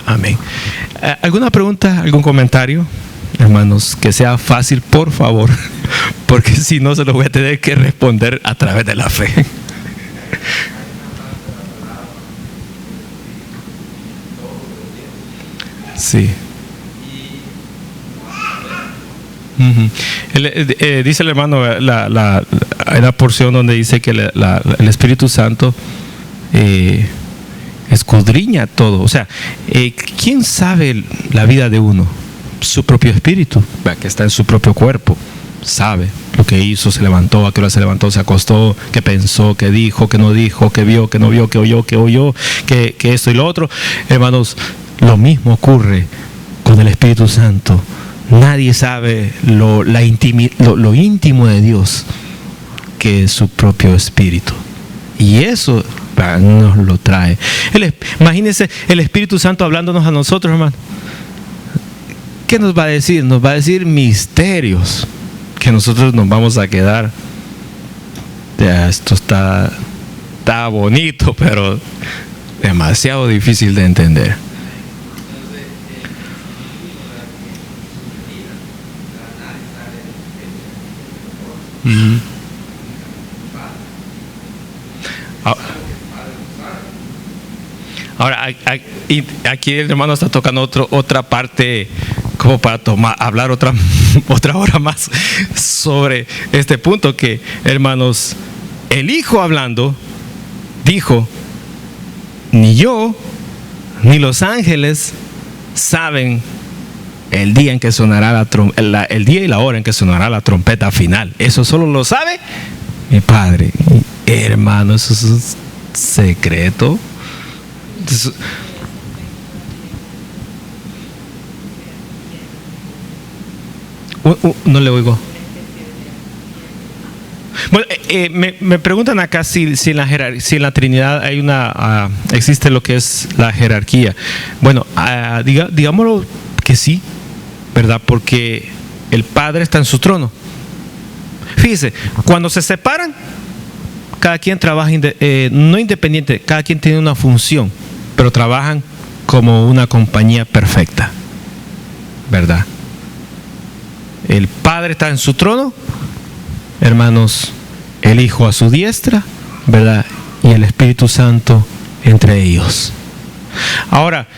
S1: Amén. ¿Alguna pregunta, algún comentario, hermanos? Que sea fácil, por favor, porque si no, se lo voy a tener que responder a través de la fe. Sí. Dice el hermano, hay una porción donde dice que el Espíritu Santo escudriña todo. O sea, ¿quién sabe la vida de uno? Su propio espíritu, que está en su propio cuerpo. Sabe lo que hizo, se levantó, a qué hora se levantó, se acostó, qué pensó, qué dijo, qué no dijo, qué vio, qué no vio, qué oyó, que esto y lo otro. Hermanos, lo mismo ocurre con el Espíritu Santo. Nadie sabe lo íntimo de Dios que es su propio espíritu. Y eso nos lo trae. Imagínense el Espíritu Santo hablándonos a nosotros, hermano. qué nos va a decir? Nos va a decir misterios que nosotros nos vamos a quedar. Ya, esto está bonito, pero demasiado difícil de entender. Ahora, aquí el hermano está tocando otra parte, como para hablar otra hora más sobre este punto, que, hermanos, el Hijo hablando dijo: ni yo ni los ángeles saben el día en que sonará el día y la hora en que sonará la trompeta final. Eso solo lo sabe mi Padre. Hermano, eso es un secreto. No le oigo. Bueno, me preguntan acá si en la Trinidad hay existe lo que es la jerarquía. Bueno, digámoslo que sí, ¿verdad? Porque el Padre está en su trono. Fíjese, cuando se separan, cada quien trabaja no independiente, cada quien tiene una función, pero trabajan como una compañía perfecta, ¿verdad? El Padre está en su trono, hermanos, el Hijo a su diestra, ¿verdad? Y el Espíritu Santo entre ellos. Ahora,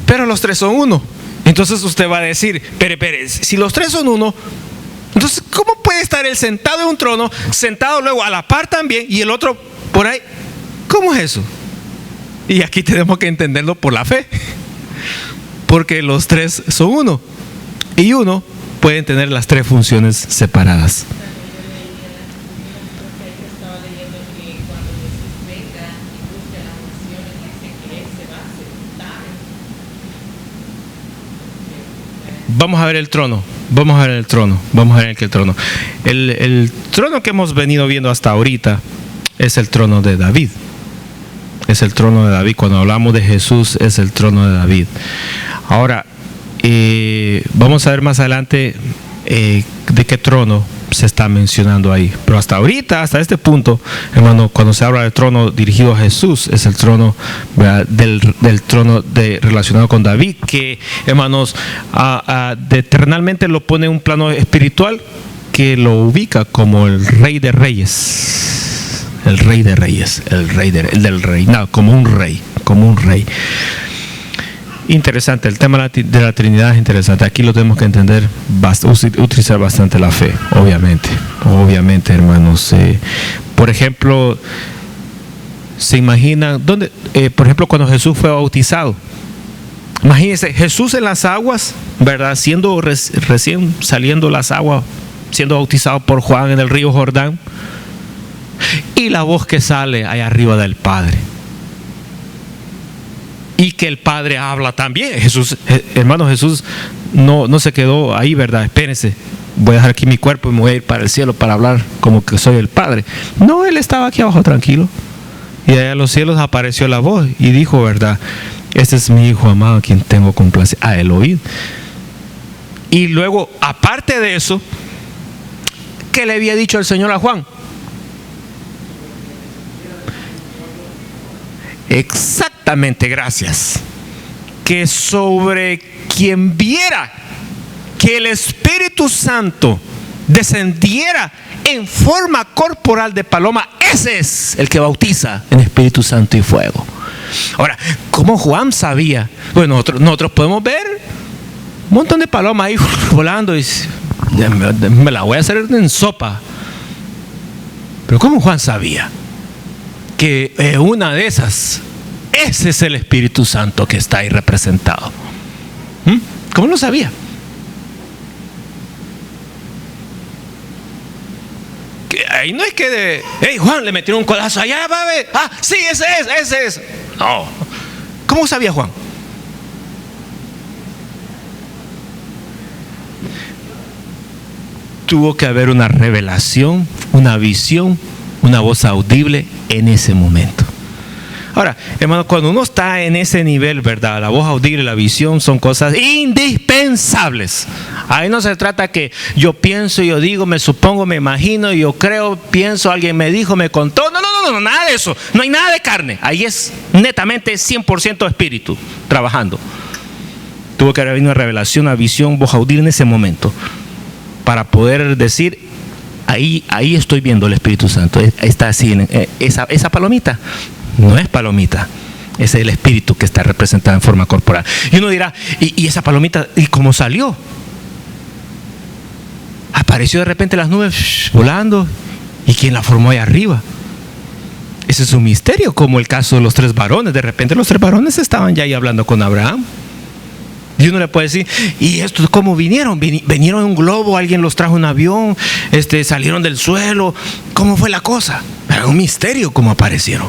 S1: pero los tres son uno. Entonces usted va a decir: pero, si los tres son uno, entonces ¿cómo puede estar él sentado en un trono, sentado luego a la par también, y el otro por ahí? ¿Cómo es eso? Y aquí tenemos que entenderlo por la fe, porque los tres son uno, y uno pueden tener las tres funciones separadas. Vamos a ver el trono. El trono que hemos venido viendo hasta ahorita es el trono de David. Cuando hablamos de Jesús, es el trono de David. Ahora, vamos a ver más adelante de qué trono se está mencionando ahí. Pero hasta ahorita, hasta este punto, hermano, cuando se habla del trono dirigido a Jesús, es el trono, ¿verdad? del trono relacionado con David, que, hermanos, eternamente lo pone en un plano espiritual que lo ubica como el Rey de Reyes. El del reinado, como un rey. Interesante, el tema de la Trinidad es interesante. Aquí lo tenemos que entender, utilizar bastante la fe, obviamente, hermanos. Por ejemplo, se imaginan por ejemplo, cuando Jesús fue bautizado. Imagínense, Jesús en las aguas, ¿verdad? Siendo recién saliendo las aguas, siendo bautizado por Juan en el río Jordán, y la voz que sale allá arriba del Padre. Y que el Padre habla también. Jesús, hermano, Jesús no se quedó ahí, ¿verdad? Espérense, voy a dejar aquí mi cuerpo y me voy a ir para el cielo para hablar como que soy el Padre. No, él estaba aquí abajo tranquilo. Y allá en los cielos apareció la voz y dijo, ¿verdad? Este es mi Hijo amado, a quien tengo complacencia. A él oír. Y luego, aparte de eso, ¿qué le había dicho el Señor a Juan? Exactamente, gracias. Que sobre quien viera que el Espíritu Santo descendiera en forma corporal de paloma, ese es el que bautiza en Espíritu Santo y fuego. Ahora, ¿cómo Juan sabía? Bueno, nosotros podemos ver un montón de palomas ahí volando y me la voy a hacer en sopa. Pero ¿cómo Juan sabía que una de esas, ese es el Espíritu Santo que está ahí representado? ¿Cómo lo sabía? Que ahí no es que hey Juan, le metieron un codazo allá, va a ver. Ah, sí, ese es. No. ¿Cómo sabía Juan? Tuvo que haber una revelación, una visión, una voz audible en ese momento. Ahora, hermano, cuando uno está en ese nivel, ¿verdad? La voz audible y la visión son cosas indispensables. Ahí no se trata que yo pienso, yo digo, me supongo, me imagino, yo creo, pienso, alguien me dijo, me contó. No, nada de eso. No hay nada de carne. Ahí es netamente 100% espíritu trabajando. Tuvo que haber una revelación, una visión, voz audible en ese momento para poder decir, ahí estoy viendo el Espíritu Santo. Está así, esa palomita no es palomita, ese es el Espíritu que está representado en forma corporal. Y uno dirá, ¿y esa palomita, y cómo salió? Apareció de repente las nubes volando, ¿y quién la formó ahí arriba? Ese es un misterio, como el caso de los 3 varones. De repente los 3 varones estaban ya ahí hablando con Abraham. Y uno le puede decir, ¿y estos cómo vinieron? ¿Vinieron en un globo? ¿Alguien los trajo en un avión? ¿Salieron del suelo? ¿Cómo fue la cosa? Era un misterio cómo aparecieron.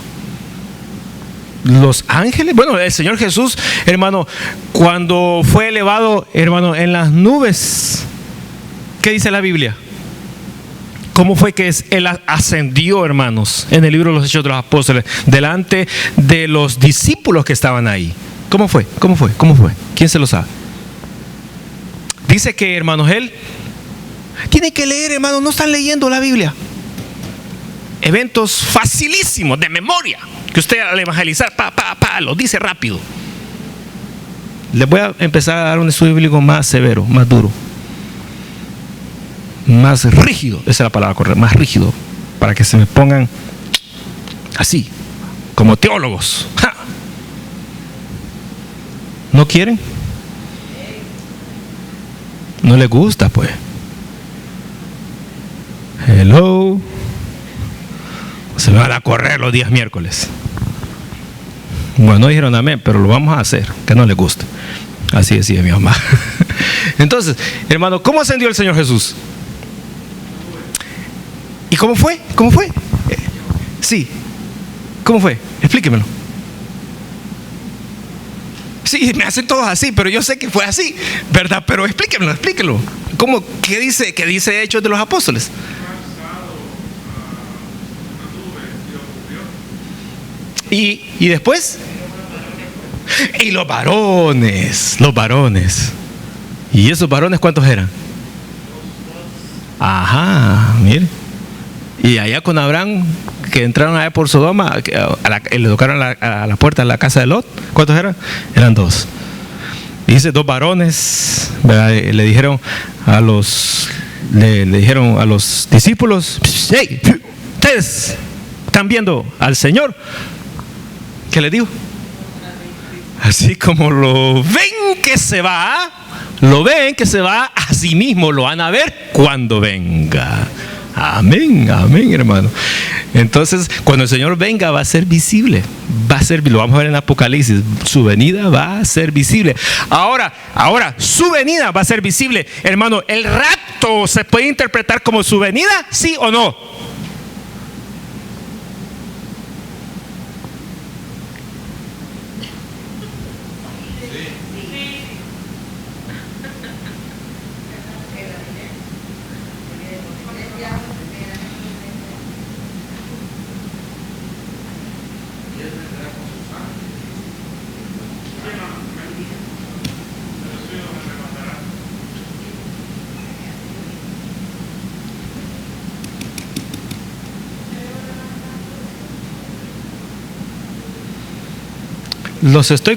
S1: Los ángeles, bueno, el Señor Jesús, hermano, cuando fue elevado, hermano, en las nubes, ¿qué dice la Biblia? ¿Cómo fue que Él ascendió, hermanos, en el libro de los Hechos de los Apóstoles, delante de los discípulos que estaban ahí? ¿Cómo fue? ¿Quién se lo sabe? Dice que, hermanos, Él tiene que leer, hermanos, no están leyendo la Biblia. Eventos facilísimos, de memoria, que usted al evangelizar, lo dice rápido. Les voy a empezar a dar un estudio bíblico más severo, más duro, más rígido, esa es la palabra correcta, más rígido, para que se me pongan así, como teólogos. ¡Ja! ¿No quieren? ¿No les gusta, pues? Hello. Se me van a correr los días miércoles. Bueno, no dijeron amén, pero lo vamos a hacer, que no les guste. Así decía mi mamá. Entonces, hermano, ¿cómo ascendió el Señor Jesús? ¿Y cómo fue? Sí. ¿Cómo fue? Explíquemelo. Sí, me hacen todos así, pero yo sé que fue así, ¿verdad? Pero explíquemelo. ¿Cómo? ¿Qué dice Hechos de los Apóstoles? ¿Y después? Y los varones. ¿Y esos varones cuántos eran? Ajá, mire. Y allá con Abraham, que entraron allá por Sodoma, le tocaron a la puerta de la casa de Lot. ¿Cuántos eran? Eran 2. Dice 2 varones, ¿verdad? Le dijeron a los discípulos, hey, ustedes están viendo al Señor. ¿Qué les digo? Así como lo ven que se va, a sí mismo lo van a ver cuando venga. Amén, hermano. Entonces, cuando el Señor venga va a ser visible. Lo vamos a ver en Apocalipsis. Su venida va a ser visible. Ahora, su venida va a ser visible. Hermano, ¿el rapto se puede interpretar como su venida? ¿Sí o no? Los estoy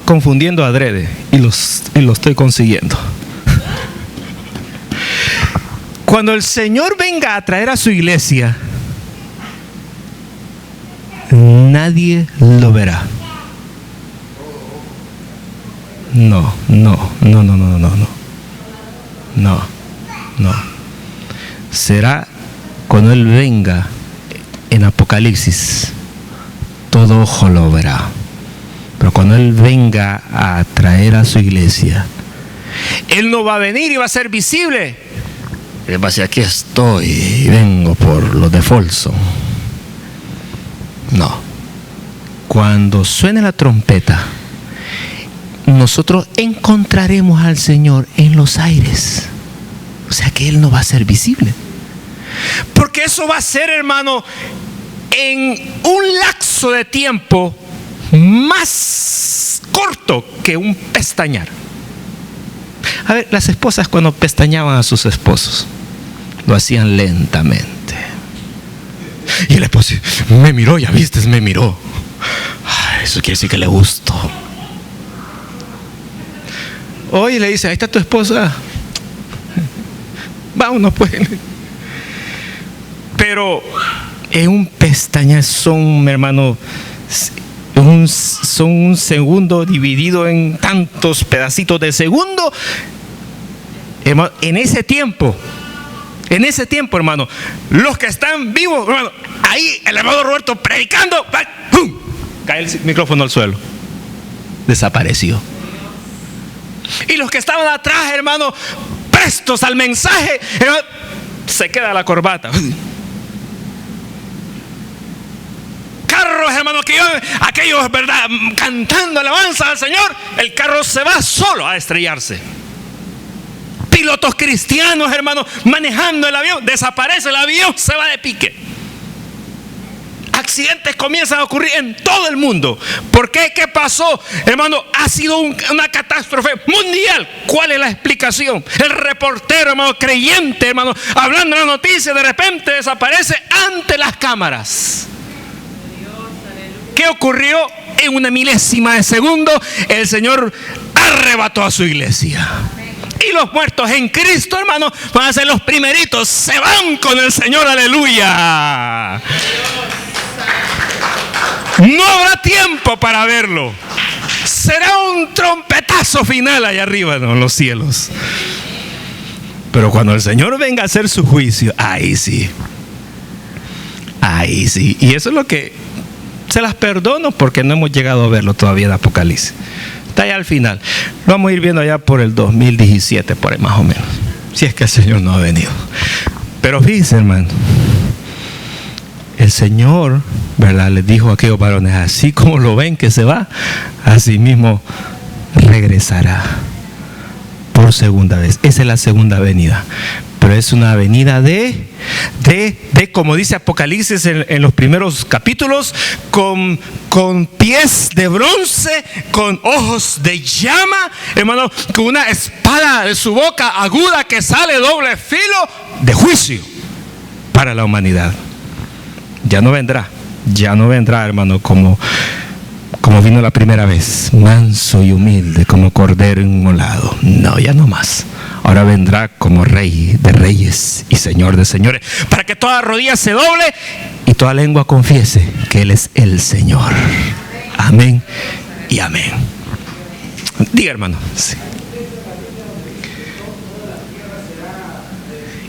S1: confundiendo adrede y lo estoy consiguiendo. Cuando el Señor venga a traer a su iglesia, nadie lo verá. No. Será cuando Él venga en Apocalipsis, todo ojo lo verá. Pero cuando Él venga a traer a su iglesia, Él no va a venir y va a ser visible. Él va a decir, aquí estoy y vengo por los de Folsom. No. Cuando suene la trompeta, nosotros encontraremos al Señor en los aires. O sea que Él no va a ser visible. Porque eso va a ser, hermano, en un lapso de tiempo más corto que un pestañear. A ver, las esposas cuando pestañaban a sus esposos, lo hacían lentamente. Y el esposo me miró, ya viste, me miró. Ay, eso quiere decir que le gustó. Oye, le dice, ahí está tu esposa. Vámonos pues. Pero en un pestañear son, hermano, son un segundo dividido en tantos pedacitos de segundo. Hermano, en ese tiempo, hermano, los que están vivos, hermano, ahí el hermano Roberto predicando, ¡pum!, cae el micrófono al suelo, desapareció. Y los que estaban atrás, hermano, prestos al mensaje, hermano, se queda la corbata. Carros, hermano, que iban, aquellos, verdad, cantando alabanza al Señor, el carro se va solo a estrellarse. Pilotos cristianos, hermano, manejando el avión, desaparece el avión, se va de pique. Accidentes comienzan a ocurrir en todo el mundo. ¿Por qué? ¿Qué pasó? Hermano, ha sido una catástrofe mundial. ¿Cuál es la explicación? El reportero, hermano, creyente, hermano, hablando de la noticia, de repente desaparece ante las cámaras. ¿Qué ocurrió? En una milésima de segundo, el Señor arrebató a su iglesia. Y los muertos en Cristo, hermano, van a ser los primeritos. Se van con el Señor, aleluya. No habrá tiempo para verlo. Será un trompetazo final allá arriba, ¿no?, en los cielos. Pero cuando el Señor venga a hacer su juicio, ahí sí. Ahí sí. Y eso es lo que se las perdono, porque no hemos llegado a verlo todavía en Apocalipsis. Está allá al final. Lo vamos a ir viendo allá por el 2017, por ahí más o menos, si es que el Señor no ha venido. Pero fíjense, hermano, el Señor, ¿verdad?, les dijo a aquellos varones, así como lo ven que se va, así mismo regresará por segunda vez. Esa es la segunda venida. Pero es una venida de como dice Apocalipsis en los primeros capítulos, con pies de bronce, con ojos de llama, hermano, con una espada de su boca aguda que sale doble filo, de juicio para la humanidad. Ya no vendrá, hermano, como vino la primera vez, manso y humilde, como cordero inmolado. No, ya no más. Ahora vendrá como Rey de reyes y Señor de señores, para que toda rodilla se doble y toda lengua confiese que Él es el Señor. Amén y amén. Diga, hermano. Sí.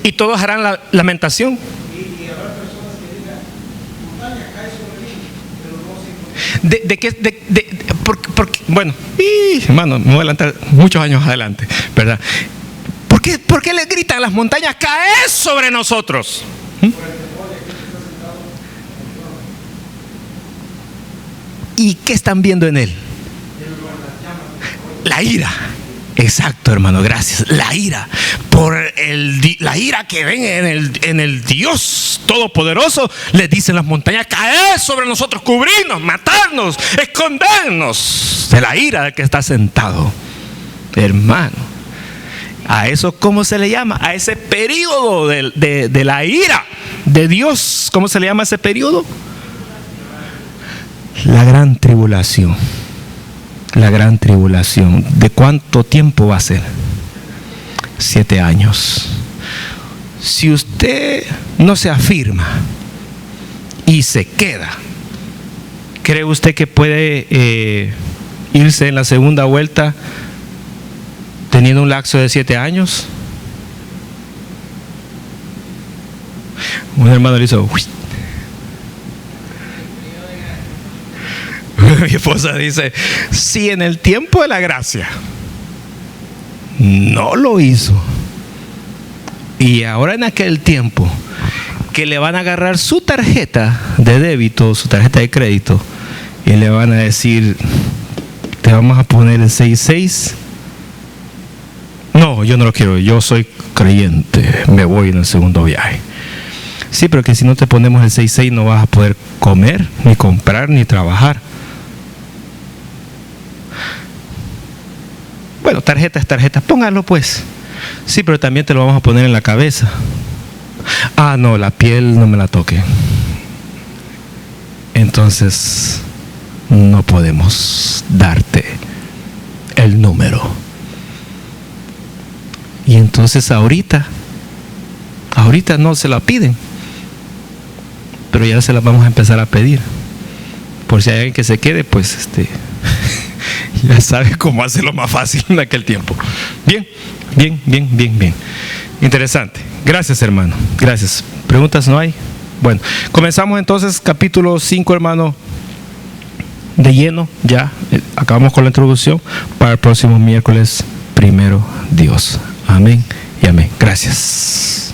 S1: Y todos harán la lamentación. Bueno, hermano, me voy a adelantar muchos años adelante, ¿verdad? ¿Por qué le gritan a las montañas, caed sobre nosotros? ¿Y qué están viendo en él? La ira. Exacto, hermano, gracias. La ira. La ira que ven en el Dios Todopoderoso, les dicen las montañas, caed sobre nosotros, cubrirnos, matarnos, escondernos de la ira del que está sentado. Hermano, a eso, ¿cómo se le llama? A ese periodo de la ira de Dios, ¿cómo se le llama ese periodo? La gran tribulación. La gran tribulación. ¿De cuánto tiempo va a ser? 7 años. Si usted no se afirma y se queda, ¿cree usted que puede irse en la segunda vuelta teniendo un lapso de 7 años? Un hermano le hizo ¡uy! Mi esposa dice, si en el tiempo de la gracia no lo hizo, y ahora en aquel tiempo que le van a agarrar su tarjeta de débito, su tarjeta de crédito, y le van a decir, te vamos a poner el 66. No, yo no lo quiero, yo soy creyente, me voy en el segundo viaje. Sí, pero que si no te ponemos el 66 no vas a poder comer, ni comprar, ni trabajar. Bueno, tarjeta es tarjeta, póngalo pues. Sí, pero también te lo vamos a poner en la cabeza. Ah, no, la piel no me la toque. Entonces, no podemos darte el número. Y entonces ahorita no se la piden, pero ya se la vamos a empezar a pedir. Por si hay alguien que se quede, pues ya sabe cómo hacerlo más fácil en aquel tiempo. Bien. Interesante. Gracias, hermano. Gracias. ¿Preguntas no hay? Bueno, comenzamos entonces capítulo 5, hermano, de lleno. Ya acabamos con la introducción para el próximo miércoles, primero Dios. Amén y amén. Gracias.